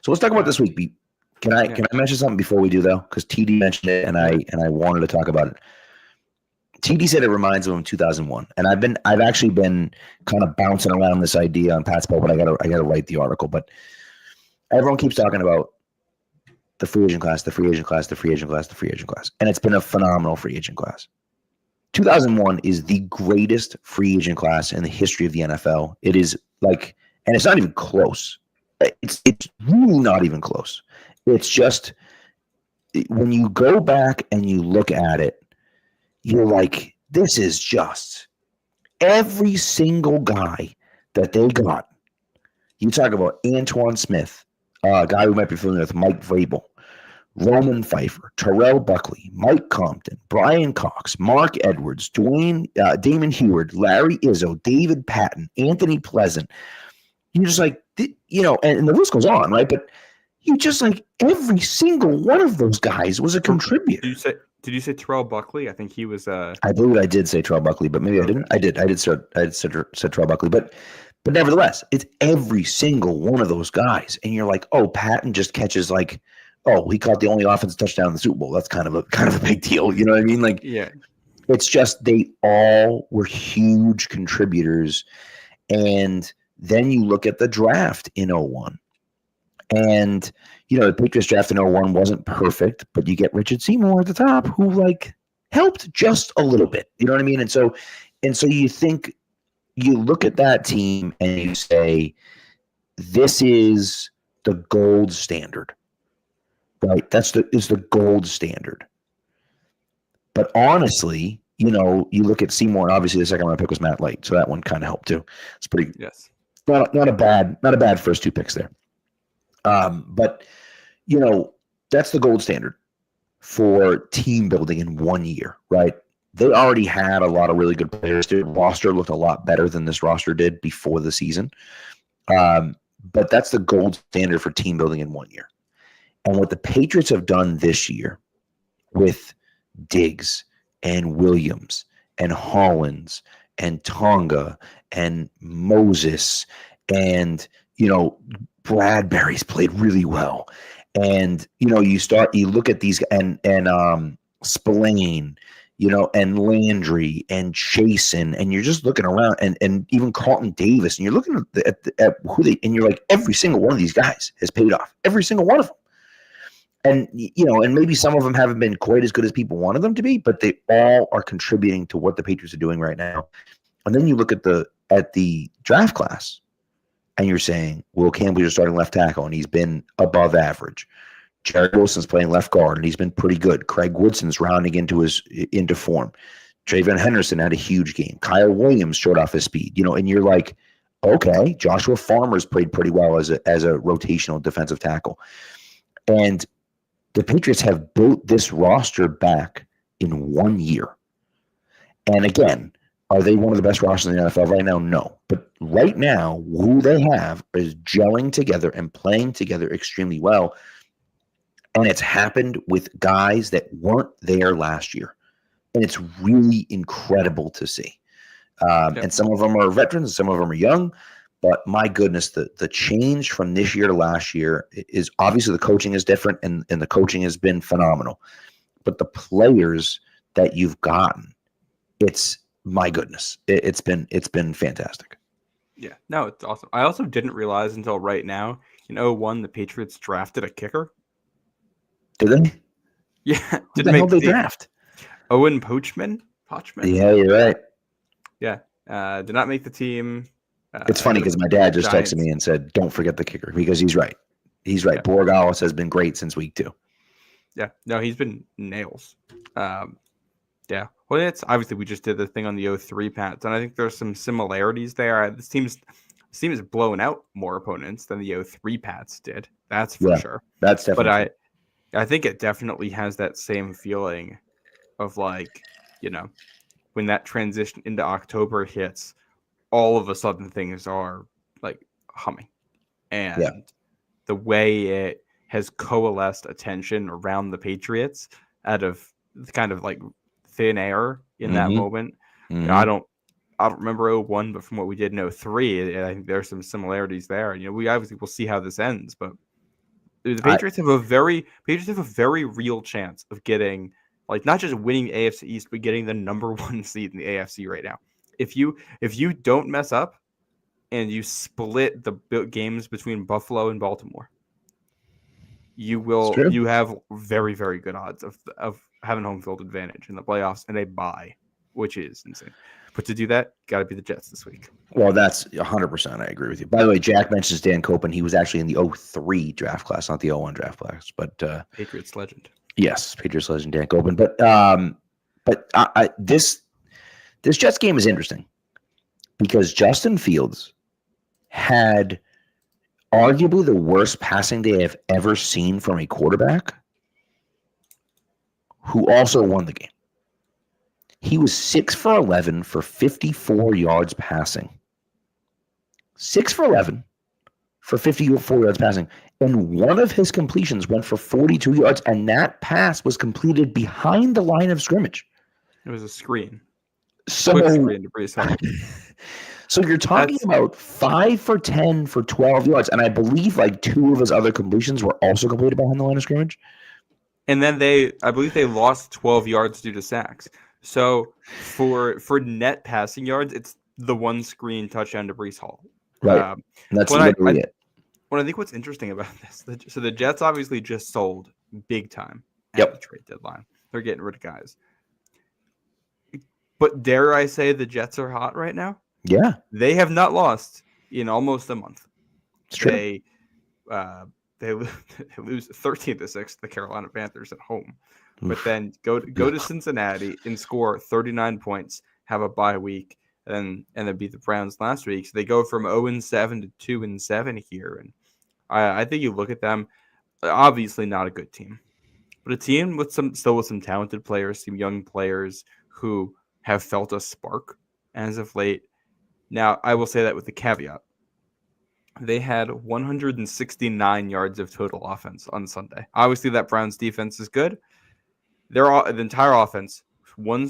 So let's talk about this week. Can I mention something before we do, though? Because TD mentioned it, and I wanted to talk about it. TD said it reminds him of 2001, and I've actually been kind of bouncing around this idea on Pat's poll, but I gotta write the article. But everyone keeps talking about the free agent class, and it's been a phenomenal free agent class. 2001 is the greatest free agent class in the history of the NFL. It is like, and it's not even close. It's really not even close. It's just when you go back and you look at it, you're like, this is just every single guy that they got. You talk about Antoine Smith, a guy who might be familiar with Mike Vrabel, Roman Pfeiffer, Terrell Buckley, Mike Compton, Brian Cox, Mark Edwards, Damon Heward, Larry Izzo, David Patton, Anthony Pleasant. You're just like, and the list goes on, right? But you just like every single one of those guys was a contributor.
Did you say Terrell Buckley? I think he was.
I believe I did say Terrell Buckley, but maybe I didn't. I did said Terrell Buckley, but nevertheless, it's every single one of those guys, and you're like, oh, Patton just catches like, oh, he caught the only offensive touchdown in the Super Bowl. That's kind of a big deal, you know what I mean? Like,
yeah,
it's just they all were huge contributors, and then you look at the draft in 01. And, the Patriots draft in 01 wasn't perfect, but you get Richard Seymour at the top who, like, helped just a little bit. You know what I mean? And so you think, you look at that team and you say, this is the gold standard, right? Is the gold standard. But honestly, you look at Seymour, and obviously the second round pick was Matt Light, so that one kind of helped too. It's pretty,
yes,
not a bad first two picks there. But that's the gold standard for team building in 1 year, right? They already had a lot of really good players. Their roster looked a lot better than this roster did before the season. But that's the gold standard for team building in 1 year. And what the Patriots have done this year with Diggs and Williams and Hollins and Tonga and Moses and, Bradbury's played really well. And, you look at these and Spillane, and Landry and Chasen, and you're just looking around and even Carlton Davis, and you're looking at who they, and you're like, every single one of these guys has paid off. Every single one of them. And, and maybe some of them haven't been quite as good as people wanted them to be, but they all are contributing to what the Patriots are doing right now. And then you look at the draft class, and you're saying, Will Campbell's starting left tackle, and he's been above average. Jared Wilson's playing left guard, and he's been pretty good. Craig Woodson's rounding into form. Travion Henderson had a huge game. Kyle Williams showed off his speed. And you're like, okay, Joshua Farmer's played pretty well as a rotational defensive tackle. And the Patriots have built this roster back in 1 year. And again, are they one of the best rosters in the NFL right now? No. But right now, who they have is gelling together and playing together extremely well. And it's happened with guys that weren't there last year. And it's really incredible to see. And some of them are veterans, some of them are young. But my goodness, the change from this year to last year is obviously the coaching is different, and the coaching has been phenomenal. But the players that you've gotten, it's my goodness, it's been fantastic.
Yeah, no, it's awesome. I also didn't realize until right now in 01 the Patriots drafted a kicker.
Did they?
Yeah,
did the hell they draft?
Owen Pochman.
Yeah, you're right.
Yeah, Did not make the team.
It's funny because my dad just
Giants.
texted me and said, "Don't forget the kicker," because he's right. He's right.
Yeah.
Borregales has been great since week 2.
Yeah, no, he's been nails. Yeah, well, it's obviously we just did the thing on the 0-3 Pats, and I think there's some similarities there. This team has blown out more opponents than the 0-3 Pats did. That's for sure.
That's definitely.
But I think it definitely has that same feeling of like, when that transition into October hits, all of a sudden things are like humming, and the way it has coalesced attention around the Patriots out of kind of like thin air in that moment.
Mm-hmm.
I don't remember 0-1, but from what we did in 0-3, I think there's some similarities there. We obviously will see how this ends, but the Patriots have a very real chance of getting, like, not just winning AFC East, but getting the number 1 seed in the AFC right now. If you don't mess up and you split the games between Buffalo and Baltimore, you have very, very good odds of having home field advantage in the playoffs and a bye, which is insane. But to do that, got to be the Jets this week.
Well, that's 100%. I agree with you. By the way, Jack mentions Dan Copen. He was actually in the 0-3 draft class, not the 0-1 draft class. But
Patriots legend.
Yes, Patriots legend Dan Copen. But this Jets game is interesting because Justin Fields had arguably the worst passing day I've ever seen from a quarterback who also won the game. He was 6 for 11 for 54 yards passing. 6 for 11 for 54 yards passing. And one of his completions went for 42 yards, and that pass was completed behind the line of scrimmage.
It was a screen.
Quick
screen to Brees Hall.
So you're talking about 5 for 10 for 12 yards, and I believe like 2 of his other completions were also completed behind the line of scrimmage.
And then I believe they lost 12 yards due to sacks. So for net passing yards, it's the one screen touchdown to Brees Hall.
Right. That's literally it.
Well, I think what's interesting about this, so the Jets obviously just sold big time at the trade deadline. They're getting rid of guys. But dare I say the Jets are hot right now?
Yeah.
They have not lost in almost a month.
It's true.
They lose 13-6 to the Carolina Panthers at home. But then go to Cincinnati and score 39 points, have a bye week, and then beat the Browns last week. So they go from 0-7 to 2-7 here. And I think you look at them, obviously not a good team, but a team with some talented players, some young players who have felt a spark as of late. Now, I will say that with the caveat. They had 169 yards of total offense on Sunday. Obviously, that Browns defense is good. The entire offense, one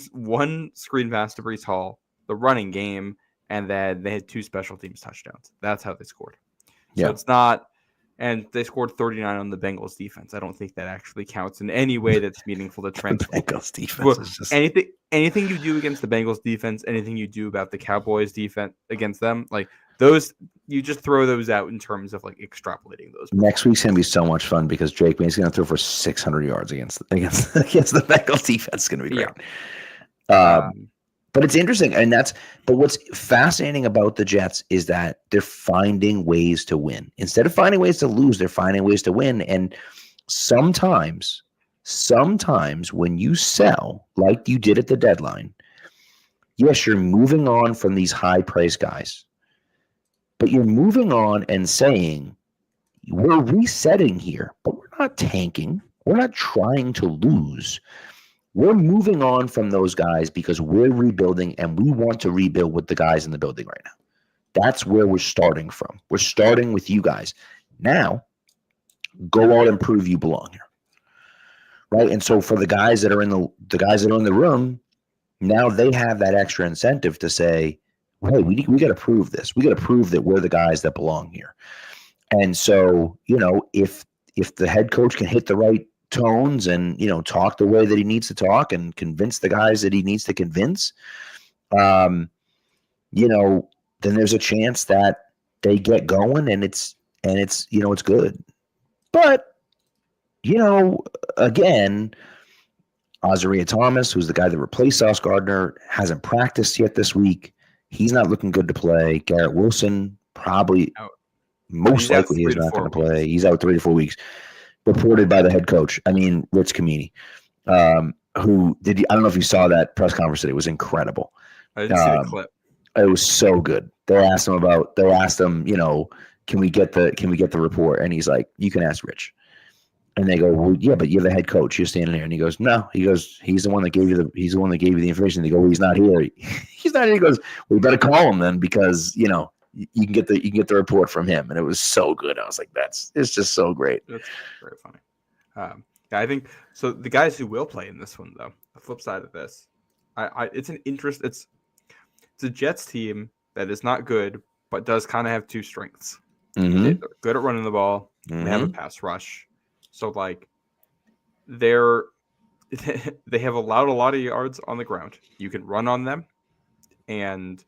screen pass to Brees Hall, the running game, and then they had 2 special teams touchdowns. That's how they scored. So it's not, and they scored 39 on the Bengals defense. I don't think that actually counts in any way that's meaningful to transfer.
The Bengals defense is just
anything you do against the Bengals defense, anything you do about the Cowboys defense against them, like those, you just throw those out in terms of like extrapolating those.
Next week's gonna be so much fun because Drake May's gonna throw for 600 yards against the Bengals defense. It's gonna be great.
Yeah.
But it's interesting, but what's fascinating about the Jets is that they're finding ways to win. Instead of finding ways to lose, they're finding ways to win. And sometimes when you sell, like you did at the deadline, yes, you're moving on from these high-priced guys. But you're moving on and saying, we're resetting here, but we're not tanking. We're not trying to lose. We're moving on from those guys because we're rebuilding and we want to rebuild with the guys in the building right now. That's where we're starting from. We're starting with you guys. Now, go out and prove you belong here. Right? And so for the guys that are in the room, now they have that extra incentive to say, hey, we got to prove this. We got to prove that we're the guys that belong here. And so, if the head coach can hit the right tones and, talk the way that he needs to talk and convince the guys that he needs to convince, then there's a chance that they get going and it's good. But, again, Azaria Thomas, who's the guy that replaced Sauce Gardner, hasn't practiced yet this week. He's not looking good to play. Garrett Wilson probably
Out.
most likely is not going to play. He's out 3 to 4 weeks. Reported by the head coach. I mean, Rich Kamini, who did. I don't know if you saw that press conference today. It was incredible.
I didn't see the clip.
It was so good. They asked him, you know, can we get the report? And he's like, you can ask Rich. And they go, well, yeah, but you're the head coach. You're standing there. And he goes, no. He goes, he's the one that gave you the information. They go, well, he's not here. He's not here. He goes, well, we better call him then because, you know, you can get the report from him. And it was so good. I was like, it's just so great.
That's very funny. Yeah, I think so. The guys who will play in this one, though, the flip side of this, it's a Jets team that is not good, but does kind of have two strengths.
Mm-hmm.
They're good at running the ball.
Mm-hmm.
They have a pass rush. So, like, they have allowed a lot of yards on the ground. You can run on them, and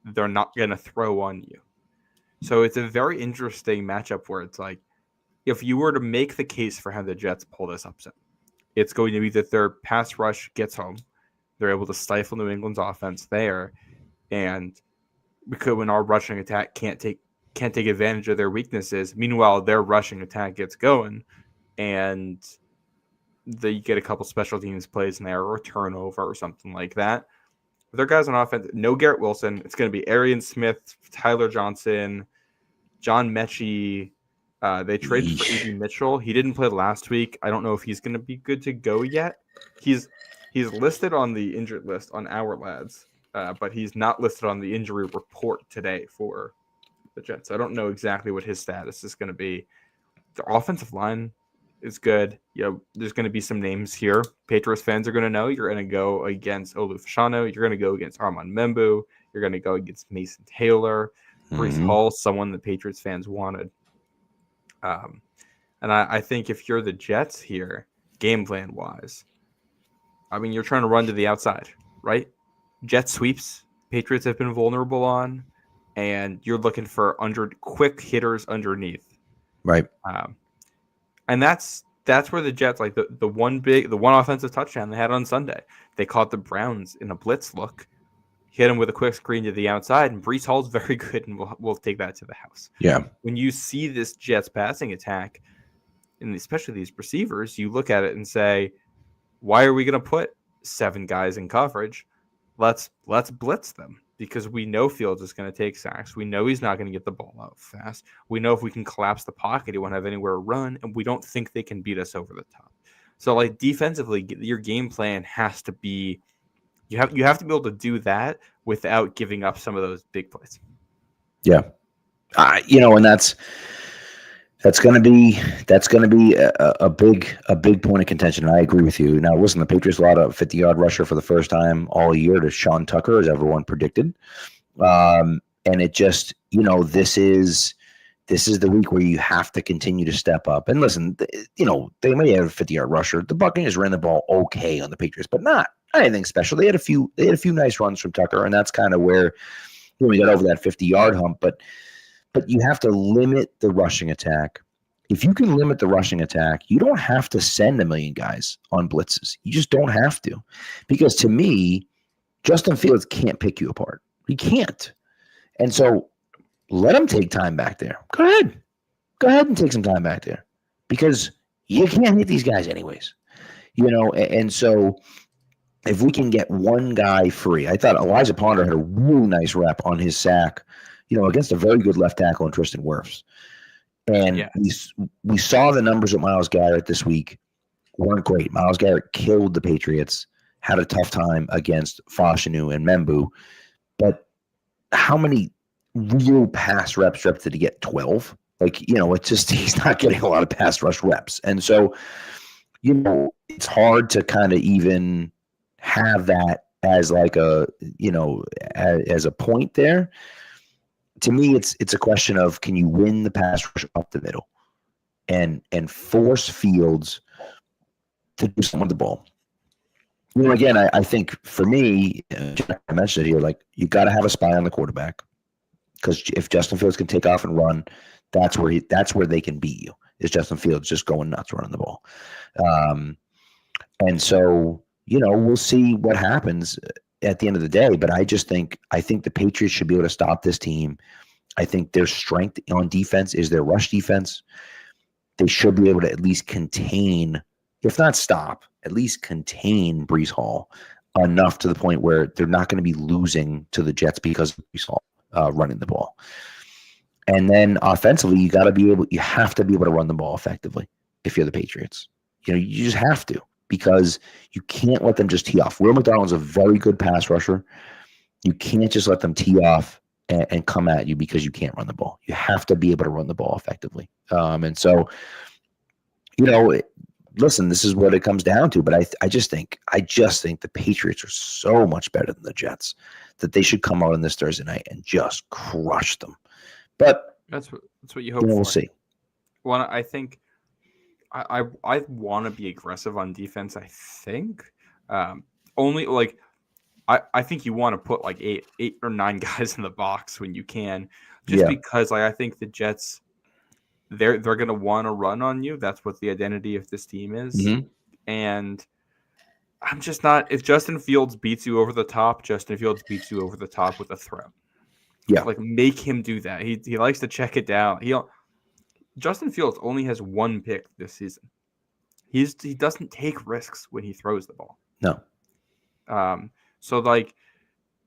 they're not going to throw on you. So it's a very interesting matchup where it's like, if you were to make the case for how the Jets pull this upset, it's going to be that their pass rush gets home. They're able to stifle New England's offense there, and because when our rushing attack can't take advantage of their weaknesses, meanwhile their rushing attack gets going, and they get a couple special teams plays in there or a turnover or something like that. With their guys on offense, no Garrett Wilson. It's going to be Arian Smith, Tyler Johnson, John Mechie. They traded for A.B. Mitchell. He didn't play last week. I don't know if he's going to be good to go yet. He's listed on the injured list on our lads, but he's not listed on the injury report today for the Jets. I don't know exactly what his status is going to be. The offensive line is good. You know, there's going to be some names here. Patriots fans are going to know. You're going to go against Olu Fashanu. You're going to go against Armand Membu. You're going to go against Mason Taylor, Breece Hall, someone that Patriots fans wanted. And I think if you're the Jets here, game plan wise, I mean, you're trying to run to the outside, right? Jet sweeps, Patriots have been vulnerable on, and you're looking for quick hitters underneath.
Right.
And that's where the Jets, like the one offensive touchdown they had on Sunday, they caught the Browns in a blitz look, hit them with a quick screen to the outside, and Breece Hall's very good, and we'll take that to the house.
Yeah.
When you see this Jets passing attack, and especially these receivers, you look at it and say, why are we going to put 7 guys in coverage? Let's blitz them, because we know Fields is going to take sacks. We know he's not going to get the ball out fast. We know if we can collapse the pocket, he won't have anywhere to run, and we don't think they can beat us over the top. So, like, defensively, your game plan has to be you have to be able to do that without giving up some of those big plays.
Yeah, and that's going to be a big point of contention. And I agree with you. Now, listen, the Patriots allowed a 50-yard rusher for the first time all year to Sean Tucker, as everyone predicted. And it just, this is the week where you have to continue to step up. And listen, they may have a 50-yard rusher. The Buccaneers ran the ball okay on the Patriots, but not anything special. They had a few nice runs from Tucker, and that's kind of where we got over that 50-yard hump. But you have to limit the rushing attack. If you can limit the rushing attack, you don't have to send 1 million guys on blitzes. You just don't have to. Because to me, Justin Fields can't pick you apart. He can't. And so let him take time back there. Go ahead. Go ahead and take some time back there. Because you can't hit these guys anyways. And so if we can get one guy free, I thought Elijah Ponder had a really nice rep on his sack, against a very good left tackle in Tristan Wirfs. And we saw the numbers with Myles Garrett this week weren't great. Myles Garrett killed the Patriots, had a tough time against Fashanu and Membu. But how many real pass reps did he get? 12? It's just he's not getting a lot of pass rush reps. And so, it's hard to kind of even have that as like as a point there. To me, it's a question of, can you win the pass rush up the middle and force Fields to do something with the ball? Again, I think for me, I mentioned it here, like, you got to have a spy on the quarterback, because if Justin Fields can take off and run, that's where they can beat you, is Justin Fields just going nuts running the ball. And so, we'll see what happens. at the end of the day. But I think the Patriots should be able to stop this team. I think their strength on defense is their rush defense. They should be able to at least contain, if not stop, at least contain Breece Hall enough to the point where they're not going to be losing to the Jets because of Breece Hall running the ball. And then offensively, you have to be able to run the ball effectively if you're the Patriots. You just have to, because you can't let them just tee off. Will McDonald's a very good pass rusher. You can't just let them tee off and come at you because you can't run the ball. You have to be able to run the ball effectively. And so, listen, this is what it comes down to. But I just think the Patriots are so much better than the Jets that they should come out on this Thursday night and just crush them. But
that's what you hope for.
We'll see.
Well, I think I want to be aggressive on defense. I think only like I think you want to put like eight or nine guys in the box when you can, just because I think the Jets they're going to want to run on you. That's what the identity of this team is. Mm-hmm. And I'm just not. If Justin Fields beats you over the top, Justin Fields beats you over the top with a throw.
Yeah,
like make him do that. He likes to check it down. Justin Fields only has one pick this season. He doesn't take risks when he throws the ball.
No.
So like,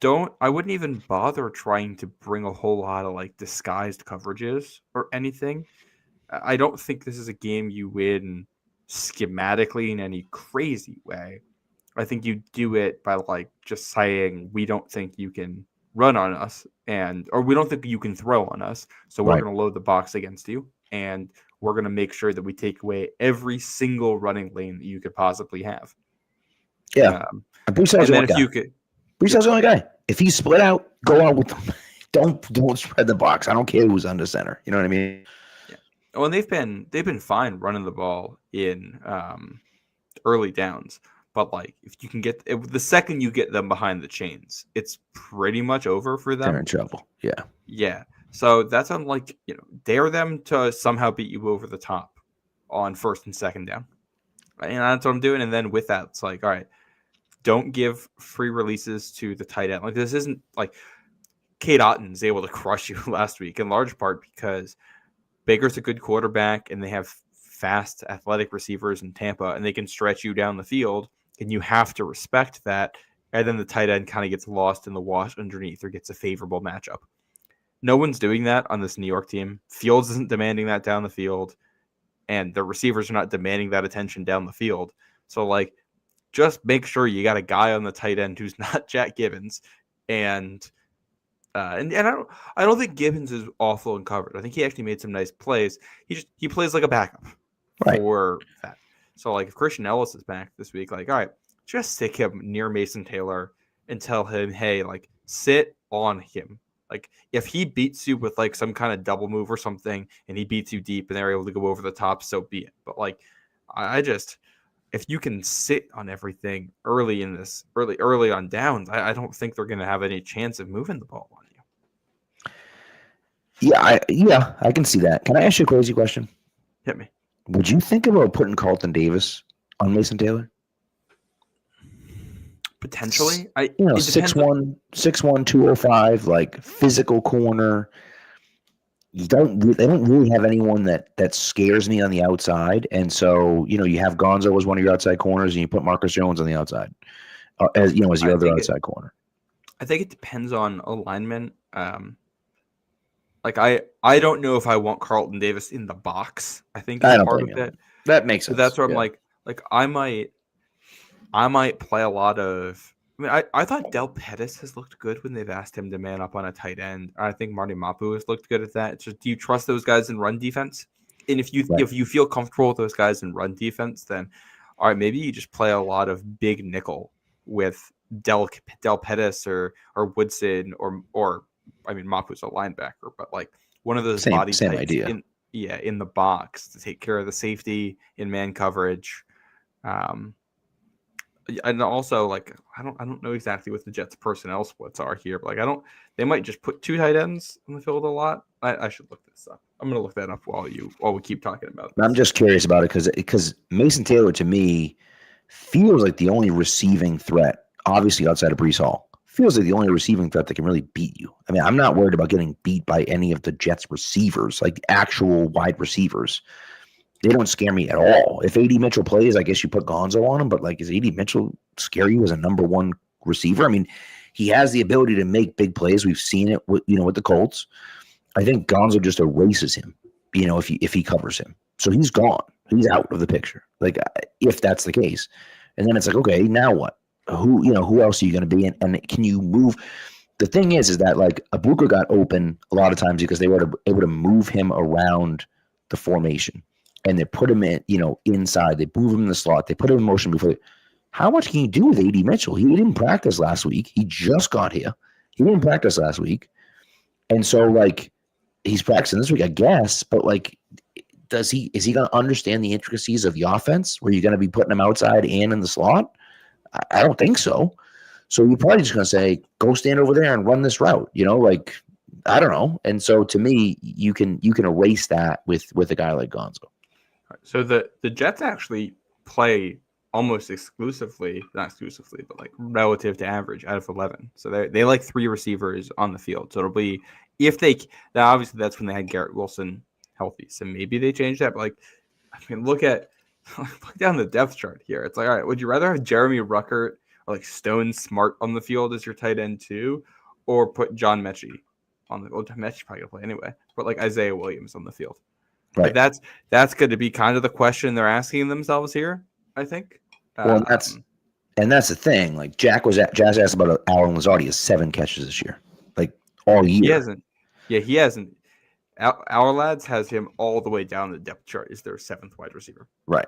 I wouldn't even bother trying to bring a whole lot of like disguised coverages or anything. I don't think this is a game you win schematically in any crazy way. I think you do it by like just saying, we don't think you can run on us or we don't think you can throw on us. So we're going to load the box against you. And we're going to make sure that we take away every single running lane that you could possibly have.
Yeah. Breece Hall's the only guy. If he's split out, go on with them. Don't spread the box. I don't care who's under center. You know what I mean?
Yeah. Well, and they've been fine running the ball in early downs. But like, if you can the second you get them behind the chains, it's pretty much over for them.
They're in trouble. Yeah.
Yeah. So that's unlike, dare them to somehow beat you over the top on first and second down. And that's what I'm doing. And then with that, it's like, all right, don't give free releases to the tight end. Like, this isn't like Cade Otton's able to crush you last week, in large part because Baker's a good quarterback and they have fast, athletic receivers in Tampa, and they can stretch you down the field, and you have to respect that. And then the tight end kind of gets lost in the wash underneath or gets a favorable matchup. No one's doing that on this New York team. Fields isn't demanding that down the field, and the receivers are not demanding that attention down the field. So, like, just make sure you got a guy on the tight end who's not Jack Gibbons, and I don't think Gibbons is awful and covered. I think he actually made some nice plays. He plays like a backup for that. So, like, if Christian Ellis is back this week, like, all right, just stick him near Mason Taylor and tell him, hey, like, sit on him. Like, if he beats you with like some kind of double move or something and he beats you deep and they're able to go over the top, so be it. But like, if you can sit on everything early on downs, I don't think they're going to have any chance of moving the ball on
you. Yeah, I can see that. Can I ask you a crazy question?
Hit me.
Would you think about putting Carlton Davis on Mason Taylor?
Potentially,
6'1", 205, like physical corner. They don't really have anyone that scares me on the outside, and so you have Gonzo as one of your outside corners, and you put Marcus Jones on the outside, as your other outside corner.
I think it depends on alignment. Like I don't know if I want Carlton Davis in the box. I think
I don't
part of
it.
it.
That makes sense.
So that's where I'm like I might play a lot of. I mean, I thought Del Pettis has looked good when they've asked him to man up on a tight end. I think Marty Mapu has looked good at that. It's just, do you trust those guys in run defense? And if you feel comfortable with those guys in run defense, then all right, maybe you just play a lot of big nickel with Del Pettis or Woodson or I mean Mapu's a linebacker, but like one of those body
same
types
idea.
in the box to take care of the safety in man coverage. And also, like, I don't know exactly what the Jets' personnel splits are here, but like they might just put two tight ends in the field a lot. I should look this up. I'm gonna look that up while we keep talking about it.
I'm just curious about it because Mason Taylor to me feels like the only receiving threat obviously outside of Breece Hall, feels like the only receiving threat that can really beat you. I mean, I'm not worried about getting beat by any of the Jets receivers, like actual wide receivers. They don't scare me at all. If A.D. Mitchell plays, I guess you put Gonzo on him, but like, is A.D. Mitchell scare you as a number one receiver? I mean, he has the ability to make big plays. We've seen it with the Colts. I think Gonzo just erases him, if he covers him. So he's gone. He's out of the picture. Like, if that's the case. And then it's like, okay, now what? Who else are you going to be in? And can you move? The thing is that like Abuka got open a lot of times because they were able to move him around the formation, and they put him in, inside. They move him in the slot. They put him in motion before. How much can you do with A.D. Mitchell? He didn't practice last week. He just got here. He didn't practice last week, and so like he's practicing this week, I guess. But like, is he going to understand the intricacies of the offense where you're going to be putting him outside and in the slot? I don't think so. So you're probably just going to say, go stand over there and run this route, like, I don't know. And so to me, you can erase that with a guy like Gonzo.
So the Jets actually play almost exclusively, not exclusively, but like relative to average out of 11. So they like 3 receivers on the field. So it'll be, now obviously that's when they had Garrett Wilson healthy. So maybe they changed that. But like, I mean, look down the depth chart here. It's like, all right, would you rather have Jeremy Ruckert or like Stone Smart on the field as your tight end too, or put John Mechie on the? Well, John Mechie probably gonna play anyway. But like Isaiah Williams on the field,
right?
Like that's going to be kind of the question they're asking themselves here. I think.
Well, that's the thing. Like Jazz asked about Alan Lazardi has 7 catches this year, like all year.
He hasn't. Yeah, he hasn't. Our lads has him all the way down the depth chart. Is their 7th wide receiver?
Right.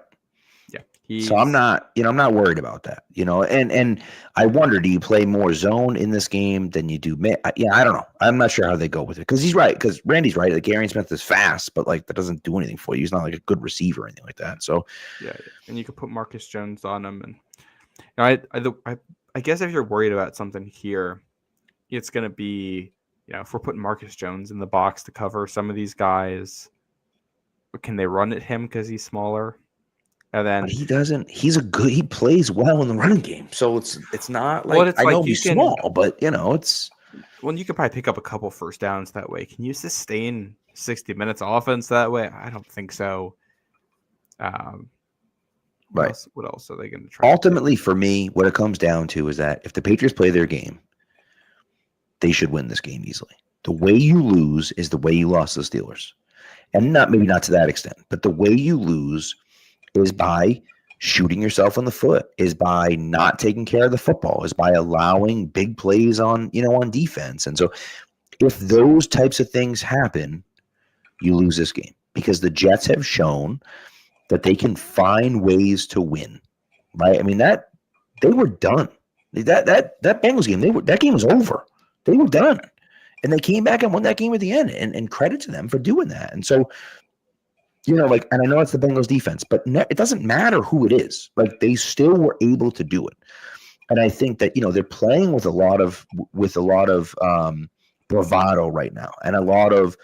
Yeah.
So I'm not worried about that. And I wonder, do you play more zone in this game than you do? I don't know. I'm not sure how they go with it because he's right. Because Randy's right. Like Arian Smith is fast, but like that doesn't do anything for you. He's not like a good receiver or anything like that. So
yeah. And you could put Marcus Jones on him, and I guess if you're worried about something here, it's going to be. If we're putting Marcus Jones in the box to cover some of these guys, can they run at him because he's smaller? And then
he doesn't. He plays well in the running game, so it's not like I know he's small, but it's.
Well, you could probably pick up a couple first downs that way. Can you sustain 60 minutes offense that way? I don't think so.
Right.
What else are they going to try?
Ultimately, for me, what it comes down to is that if the Patriots play their game, they should win this game easily. The way you lose is the way you lost the Steelers. And maybe not to that extent, but the way you lose is by shooting yourself in the foot, is by not taking care of the football, is by allowing big plays on defense. And so if those types of things happen, you lose this game because the Jets have shown that they can find ways to win, right? I mean, that they were done. That Bengals game, that game was over. They were done. And they came back and won that game at the end. And credit to them for doing that. And so, and I know it's the Bengals defense, but it doesn't matter who it is. Like, they still were able to do it. And I think that, they're playing with a lot of bravado right now and a lot of,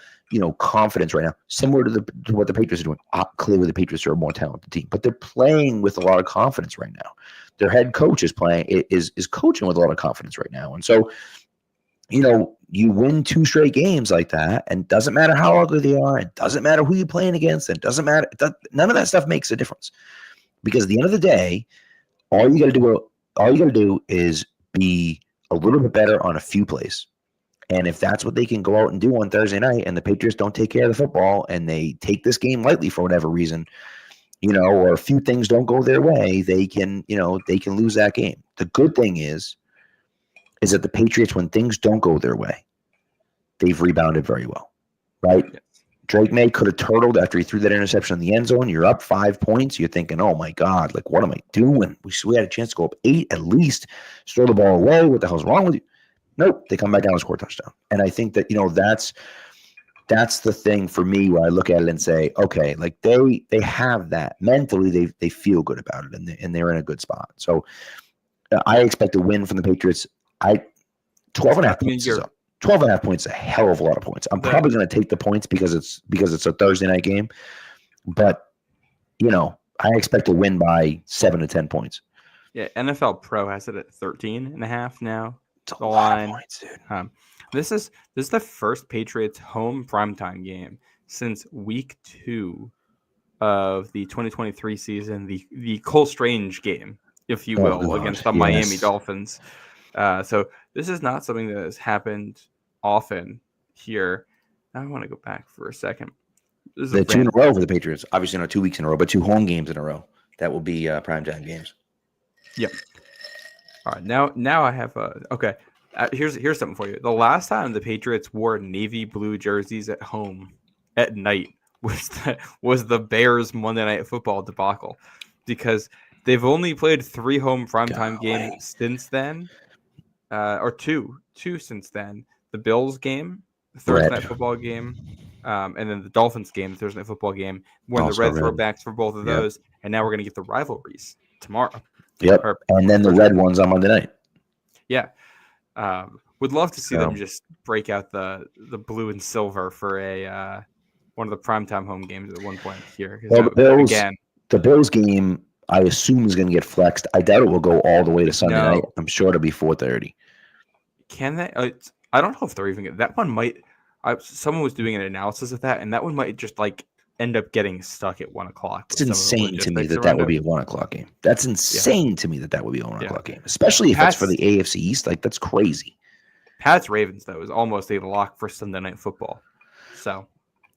confidence right now, similar to what the Patriots are doing. Clearly, the Patriots are a more talented team, but they're playing with a lot of confidence right now. Their head coach is coaching with a lot of confidence right now. And so, you win 2 straight games like that, and it doesn't matter how ugly they are. It doesn't matter who you're playing against. It doesn't matter. None of that stuff makes a difference because at the end of the day, all you got to do is be a little bit better on a few plays. And if that's what they can go out and do on Thursday night, and the Patriots don't take care of the football and they take this game lightly for whatever reason, or a few things don't go their way, they can lose that game. The good thing is that the Patriots, when things don't go their way, they've rebounded very well, right? Yes. Drake May could have turtled after he threw that interception in the end zone. You're up 5 points. You're thinking, oh, my God, like, what am I doing? We had a chance to go up 8 at least, throw the ball away. What the hell's wrong with you? Nope, they come back down and score a touchdown. And I think that, that's the thing for me where I look at it and say, okay, like they have that. Mentally, they feel good about it, and they're in a good spot. So I expect a win from the Patriots. 12.5 points is up. 12.5 points is a hell of a lot of points. I'm probably going to take the points because it's a Thursday night game. But, I expect to win by 7 to 10 points.
Yeah, NFL Pro has it at 13.5 now.
It's a
The
lot
line.
of points, dude.
This is the first Patriots home primetime game since week 2 of the 2023 season, the Cole Strange game, if you will,
God,
against the Miami
yes.
Dolphins. So this is not something that has happened often here. I want to go back for a second. This is
The 2 in a row for the Patriots. Obviously, not 2 weeks in a row, but 2 home games in a row. That will be primetime games.
Yep. All right. Now I have okay. Here's something for you. The last time the Patriots wore navy blue jerseys at home at night was the Bears Monday Night Football debacle, because they've only played 3 home primetime games since then, or two since then. The Bills game, the Thursday Night Football game, and then the Dolphins game, the Thursday Night Football game. We're in the red throwbacks for both of those, and now we're gonna get the rivalries tomorrow.
Yep. And then the red ones on Monday night.
Yeah. Would love to see them just break out the blue and silver for a one of the primetime home games at one point here.
Well, the Bills game, I assume, is going to get flexed. I doubt it will go all the way to Sunday night. I'm sure it'll be 4:30.
Can they? I don't know if they're even that one might. Someone was doing an analysis of that, and that one might just like end up getting stuck at 1 o'clock.
It's insane to me that would be a 1 o'clock game. That's insane to me that would be a 1 o'clock game, especially if it's for the AFC East. Like, that's crazy.
Pats Ravens, though, is almost a lock for Sunday Night Football. So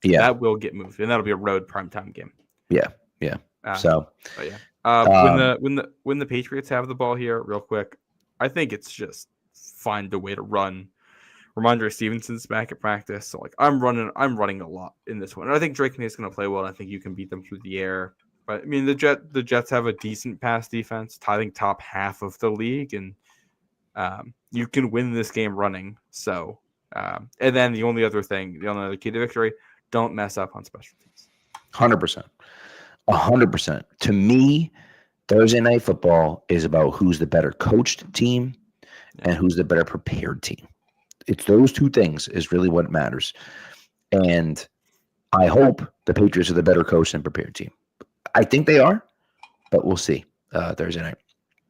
that will get moved, and that'll be a road primetime game.
Yeah.
When the Patriots have the ball here, real quick, I think it's just find a way to run. Ramondre Stevenson's back at practice, so like I'm running a lot in this one. And I think Drake May is going to play well, and I think you can beat them through the air. But I mean, the Jets have a decent pass defense, I think top half of the league, and you can win this game running. So, and then the only other key to victory: don't mess up on special teams.
100%. 100%. To me, Thursday Night Football is about who's the better coached team and who's the better prepared team. It's those two things is really what matters. And I hope the Patriots are the better coached and prepared team. I think they are, but we'll see Thursday night.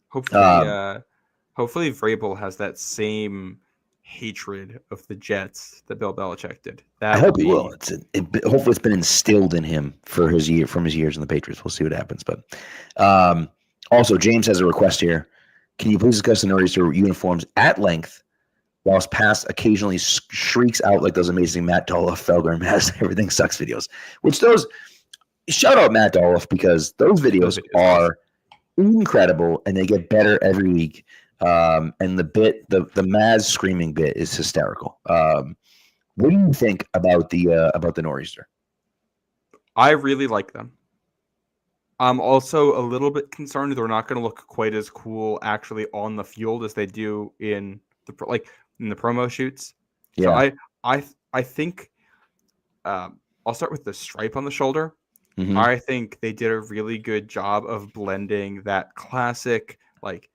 Hopefully Vrabel has that same hatred of the Jets that Bill Belichick did.
I hope he will. Hopefully it's been instilled in him from his years in the Patriots. We'll see what happens. But also, James has a request here. Can you please discuss the Northeaster uniforms at length, whilst Pass occasionally shrieks out like those amazing Matt Doloff, Felger, Mass Everything Sucks videos? Shout out Matt Doloff, because those videos are incredible and they get better every week. And the Maz screaming bit is hysterical. What do you think about the Nor'easter?
I really like them. I'm also a little bit concerned they're not going to look quite as cool actually on the field as they do in the promo shoots. Yeah. So I think I'll start with the stripe on the shoulder. Mm-hmm. I think they did a really good job of blending that classic, like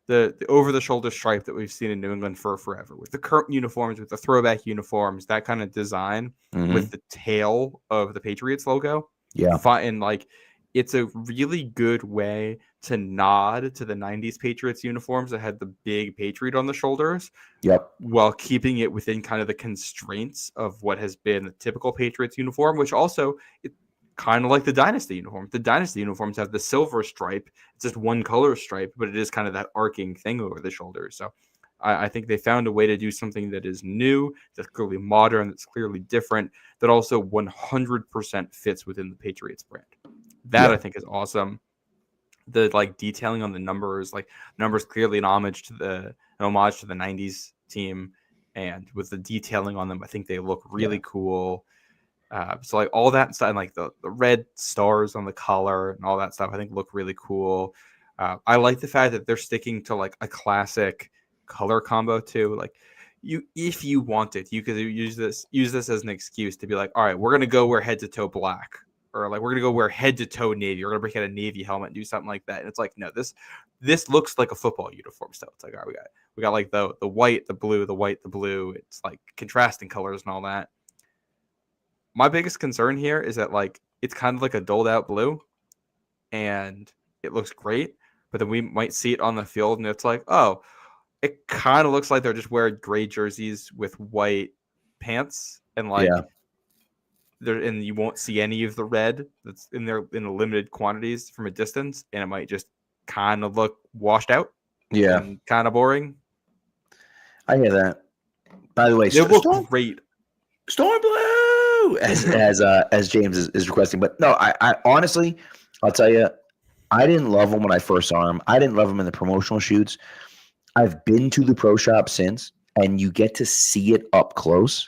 the over-the-shoulder stripe that we've seen in New England for forever, with the current uniforms, with the throwback uniforms, that kind of design, with the tail of the Patriots logo. Yeah. And like, it's a really good way to nod to the 90s Patriots uniforms that had the big Patriot on the shoulders. Yep. While keeping it within kind of the constraints of what has been the typical Patriots uniform, which also kind of like the Dynasty uniform. The Dynasty uniforms have the silver stripe. It's just one color stripe, but it is kind of that arcing thing over the shoulders. So I think they found a way to do something that is new, that's clearly modern, that's clearly different, that also 100% fits within the Patriots brand. That I think is awesome. The detailing on the numbers, clearly an homage to the 90s team, and with the detailing on them, I think they look really cool. So all that stuff, and the red stars on the collar and all that stuff, I think look really cool. I like the fact that they're sticking to a classic color combo too. If you wanted, you could use this as an excuse to be like, all right, we're gonna go wear head to toe black, or we're gonna go wear head to toe navy. We're gonna break out a navy helmet and do something like that. And it's no, this looks like a football uniform. So it's all right, we got the white, the blue, the white, the blue. It's contrasting colors and all that. My biggest concern here is that it's kind of like a doled out blue, and it looks great, but then we might see it on the field, and it's like, oh, it kind of looks like they're just wearing gray jerseys with white pants, and like and you won't see any of the red that's in there in limited quantities from a distance, and it might just kind of look washed out.
Yeah,
and kind of boring.
I hear that. By the way,
they look great.
Storm Blue, as James is requesting. But no, I honestly, I'll tell you, I didn't love him when I first saw him. I didn't love him in the promotional shoots. I've been to the pro shop since, and you get to see it up close.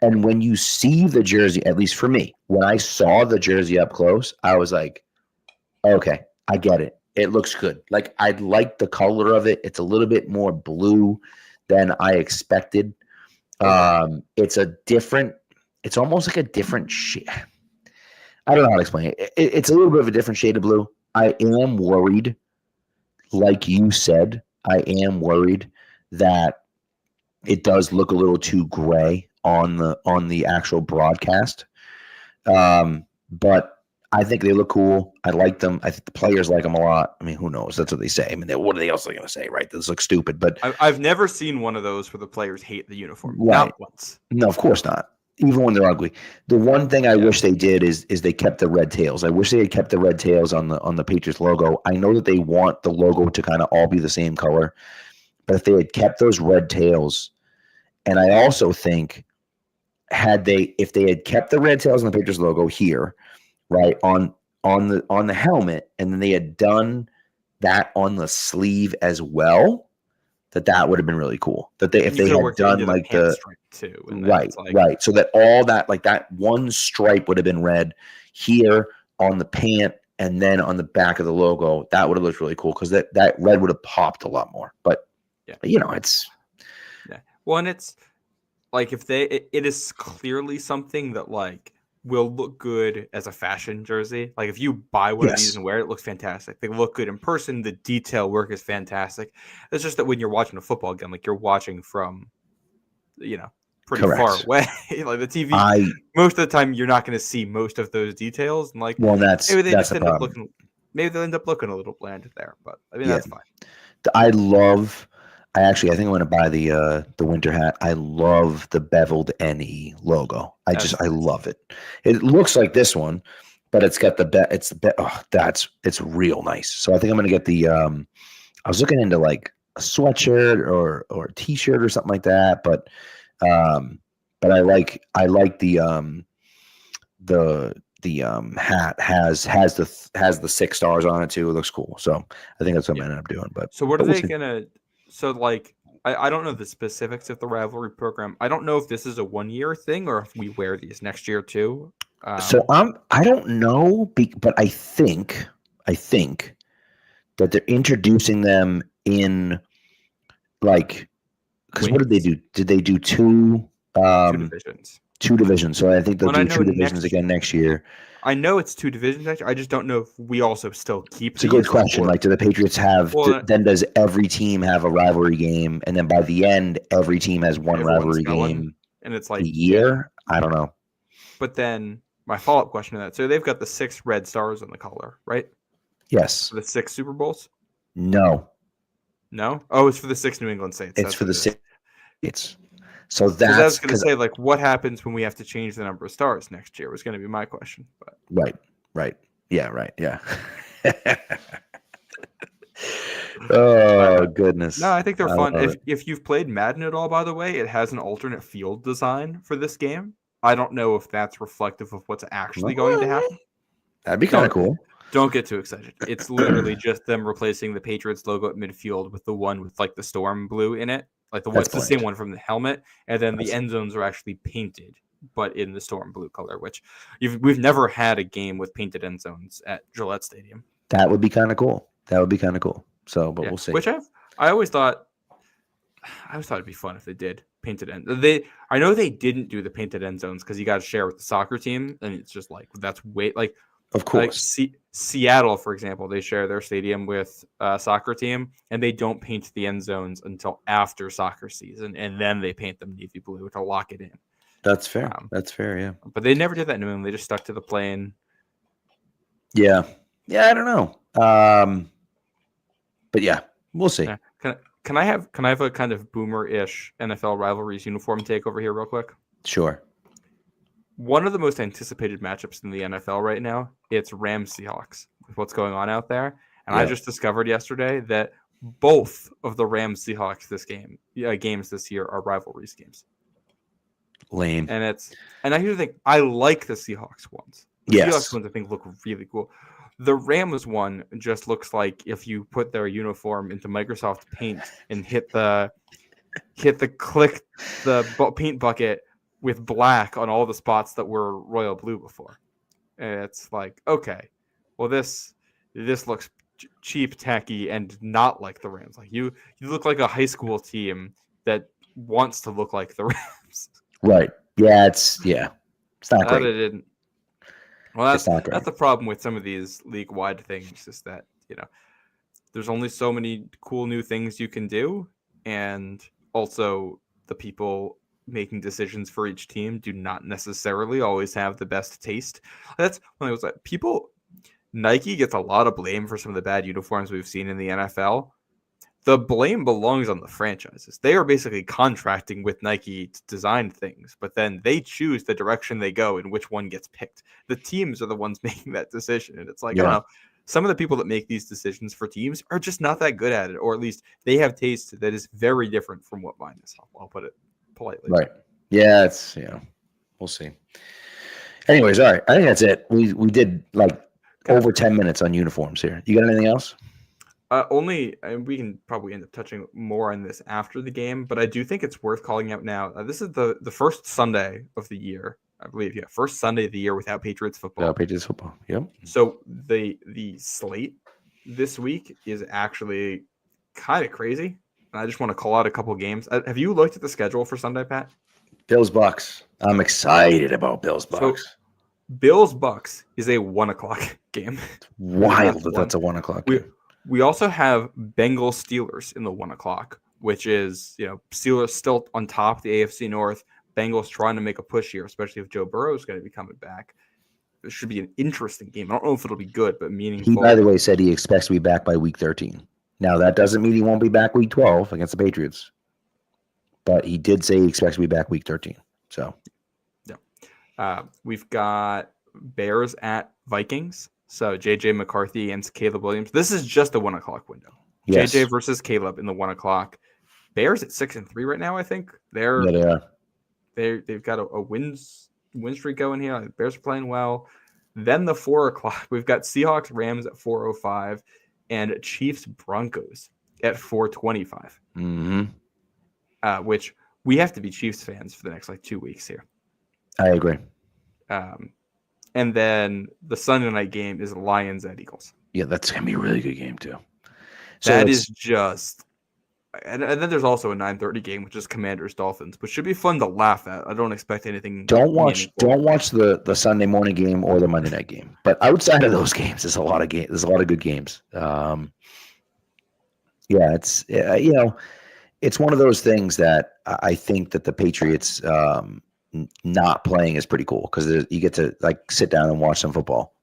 And when you see the jersey, at least for me, when I saw the jersey up close, I was like, okay, I get it. It looks good. Like, I like the color of it. It's a little bit more blue than I expected. It's almost like a different shade. I don't know how to explain it. It's a little bit of a different shade of blue. I am worried, like you said, I am worried that it does look a little too gray on the actual broadcast. But I think they look cool. I like them. I think the players like them a lot. I mean, who knows? That's what they say. I mean, what are they else going to say, right? This looks stupid. But
I've never seen one of those where the players hate the uniform.
Right.
Not once.
No, of course not. Even when they're ugly. The one thing I wish they did is they kept the red tails. I wish they had kept the red tails on the Patriots logo. I know that they want the logo to kind of all be the same color, but if they had kept those red tails, and I also think if they had kept the red tails on the Patriots logo here, right, on the helmet, and then they had done that on the sleeve as well, that would have been really cool. That if they had done like the
stripe too,
right, so that all that, like, that one stripe would have been red here on the pant and then on the back of the logo. That would have looked really cool because that red would have popped a lot more. But it's
well, and it's like it is clearly something that like will look good as a fashion jersey. Like if you buy one of these and wear it, it looks fantastic. They look good in person. The detail work is fantastic. It's just that when you're watching a football game, like you're watching from, pretty far away. Like the TV, most of the time you're not going to see most of those details. And like,
well,
maybe they just end up looking. Maybe they'll end up looking a little bland there. But I mean, that's fine.
I think I'm going to buy the winter hat. I love the beveled NE logo. I love it. It looks like this one, but it's got it's real nice. So I think I'm going to get the I was looking into like a sweatshirt or a t-shirt or something like that, but I like the hat has the 6 stars on it too. It looks cool. So I think that's what I'm going to end up doing. But
so what are they going to? So, like, I don't know the specifics of the rivalry program. I don't know if this is a 1-year thing or if we wear these next year too.
So I don't know, but I think that they're introducing them in, like, because what did they do? Did they do two
divisions?
2 divisions. So I think they'll do 2 divisions again next year.
I know it's 2 divisions next year. I just don't know if we also still keep.
It's a good question. Like, do the Patriots have? Then does every team have a rivalry game, and then by the end, every team has one rivalry game,
and it's like
a year? I don't know.
But then my follow-up question to that: so they've got the 6 red stars on the collar, right?
Yes.
For the 6 Super Bowls?
No.
Oh, it's for the 6 New England States.
It's for the 6. So
I was going to say, like, what happens when we have to change the number of stars next year was going to be my question. But
right, yeah. Oh goodness!
No, I think they're fun. If you've played Madden at all, by the way, it has an alternate field design for this game. I don't know if that's reflective of what's actually going to happen.
That'd be kind of cool.
Don't get too excited. It's literally just them replacing the Patriots logo at midfield with the one with like the storm blue in it. Like the same one from the helmet, and then the end zones are actually painted, but in the storm blue color. Which we've never had a game with painted end zones at Gillette Stadium.
That would be kind of cool. So, but we'll see.
Which I always thought it'd be fun if they did painted end. I know they didn't do the painted end zones because you got to share with the soccer team, and it's just like that's way like.
Of course.
Like Seattle, for example, they share their stadium with a soccer team, and they don't paint the end zones until after soccer season, and then they paint them navy blue to lock it in.
That's fair. Yeah.
But they never did that in New England. They just stuck to the plain.
Yeah. I don't know. But yeah, we'll see.
Yeah. Can I have a kind of boomer-ish NFL rivalries uniform take over here real quick?
Sure.
One of the most anticipated matchups in the NFL right now, it's Rams Seahawks with what's going on out there. And I just discovered yesterday that both of the Rams Seahawks games this year are rivalries games.
Lame.
And I usually think I like the Seahawks ones. The Seahawks ones I think look really cool. The Rams one just looks like if you put their uniform into Microsoft Paint and hit the paint bucket with black on all the spots that were royal blue before. And it's like, okay, well this looks cheap, tacky, and not like the Rams. Like you look like a high school team that wants to look like the Rams.
Right. Yeah, it's not great.
Well, that's the problem with some of these league-wide things is that, there's only so many cool new things you can do, and also the people making decisions for each team do not necessarily always have the best taste. That's when it was like Nike gets a lot of blame for some of the bad uniforms we've seen in the NFL. The blame belongs on the franchises. They are basically contracting with Nike to design things, but then they choose the direction they go and which one gets picked. The teams are the ones making that decision. And it's like, I don't know, some of the people that make these decisions for teams are just not that good at it, or at least they have taste that is very different from what mine is. I'll put it politely.
Right. Yeah, we'll see. Anyways, all right. I think that's it. We did over 10 minutes on uniforms here. You got anything else?
Only, and we can probably end up touching more on this after the game, but I do think it's worth calling out now. This is the first Sunday of the year, I believe. Yeah, first Sunday of the year without Patriots football.
Without Patriots football. Yep.
So the slate this week is actually kind of crazy. And I just want to call out a couple games. Have you looked at the schedule for Sunday, Pat?
Bills Bucs. I'm excited about Bills Bucs.
So, Bills Bucs is a 1:00 game.
It's wild that that's a 1:00 game.
We also have Bengals Steelers in the 1:00, which is, Steelers still on top of the AFC North. Bengals trying to make a push here, especially if Joe Burrow is going to be coming back. It should be an interesting game. I don't know if it'll be good, but meaningful.
He, by the way, said he expects to be back by week 13. Now, that doesn't mean he won't be back week 12 against the Patriots. But he did say he expects to be back week 13. So,
yeah. We've got Bears at Vikings. So J.J. McCarthy against Caleb Williams. This is just the 1:00 window.
Yes.
J.J. versus Caleb in the 1:00. Bears at 6-3 right now. I think
they are.
They've got a win streak going here. The Bears are playing well. Then the 4:00. We've got Seahawks Rams at 4:05 and Chiefs Broncos at 4:25.
Mm-hmm.
Which we have to be Chiefs fans for the next 2 weeks here.
I agree.
And then the Sunday night game is Lions at Eagles.
Yeah, that's going to be a really good game, too.
So that is just – and then there's also a 9:30 game, which is Commanders Dolphins, which should be fun to laugh at. I don't expect anything. Don't watch
the Sunday morning game or the Monday night game. But outside of those games, there's a lot of good games. It's one of those things that I think that the Patriots not playing is pretty cool because you get to sit down and watch some football,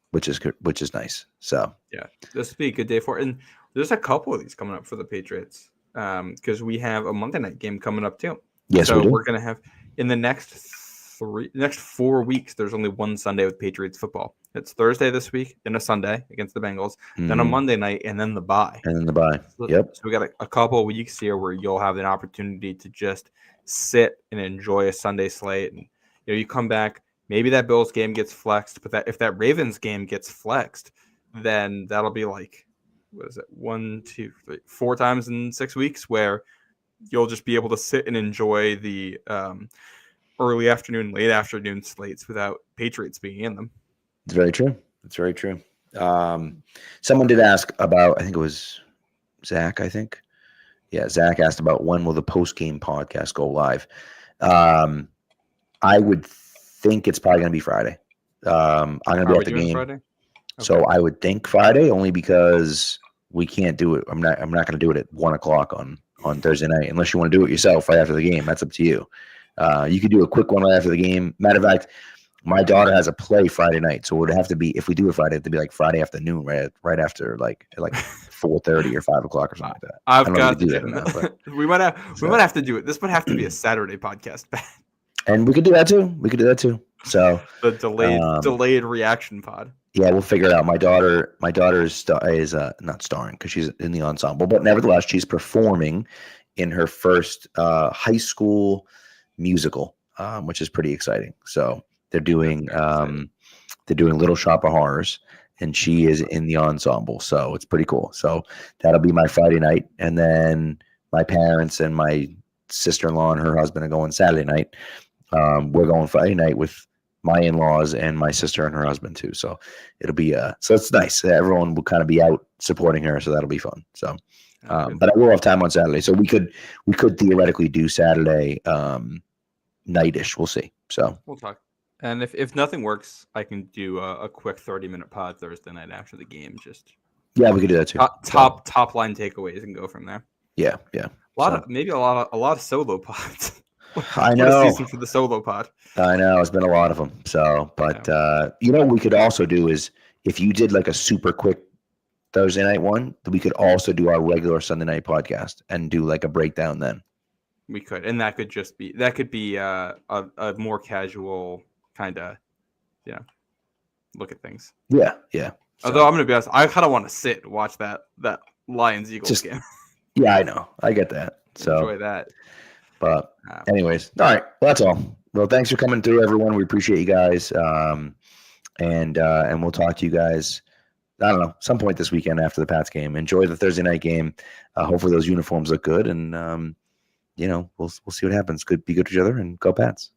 which is nice. So
yeah, this would be a good day for it. And there's a couple of these coming up for the Patriots because we have a Monday night game coming up too.
Yes,
so
we do.
We're gonna have in the next 4 weeks. There's only one Sunday with Patriots football. It's Thursday this week, then a Sunday against the Bengals, then a Monday night, and then the bye. Yep. So we got a couple of weeks here where you'll have an opportunity to just sit and enjoy a Sunday slate. And you come back, maybe that Bills game gets flexed, but if that Ravens game gets flexed, then that'll be 1, 2, 3, 4 times in 6 weeks where you'll just be able to sit and enjoy the early afternoon, late afternoon slates without Patriots being in them.
It's very true. Someone did ask about, I think it was Zach, Yeah, Zach asked about when will the post-game podcast go live. I would think it's probably going to be Friday. I'm going to be at the game. Friday? Okay. So I would think Friday only because we can't do it. I'm not going to do it at 1:00 on Thursday night unless you want to do it yourself right after the game. That's up to you. You could do a quick one right after the game. Matter of fact, my daughter has a play Friday night, so it would have to be, if we do it Friday, it'd be Friday afternoon, right after at 4:30 or 5 o'clock or something like that.
I've
I don't
got
know if
the
we can do that
gym.
or not,
we might have to do it. This would have to be a Saturday podcast.
and we could do that too. So
the delayed reaction pod.
Yeah, we'll figure it out. My daughter is not starring because she's in the ensemble, but nevertheless, she's performing in her first high school musical, which is pretty exciting. So they're doing Little Shop of Horrors, and she is in the ensemble. So it's pretty cool. So that'll be my Friday night, and then my parents and my sister-in-law and her husband are going Saturday night. We're going Friday night with my in-laws and my sister and her husband too. So it'll be so it's nice. Everyone will kind of be out supporting her, so that'll be fun. So but I will have time on Saturday. So we could theoretically do Saturday nightish. We'll see. So
we'll talk. And if nothing works, I can do a quick 30-minute pod Thursday night after the game.
Yeah, we could do that too.
Top line takeaways and go from there.
Yeah.
A lot of solo pods.
I know.
What a season for the solo pod.
I know. It's been a lot of them. So, but what we could also do is if you did like a super quick Thursday night one, we could also do our regular Sunday night podcast and do like a breakdown then.
We could, and that could be a more casual kind of, look at things.
Yeah.
So, although I'm gonna be honest, I kind of want to sit and watch that Lions Eagles game.
Yeah, I know. I get that. So
enjoy that.
But anyways, all right. Well, that's all. Well, thanks for coming through, everyone. We appreciate you guys. And we'll talk to you guys, I don't know, some point this weekend after the Pats game. Enjoy the Thursday night game. Hopefully those uniforms look good. And, we'll see what happens. Be good to each other and go Pats.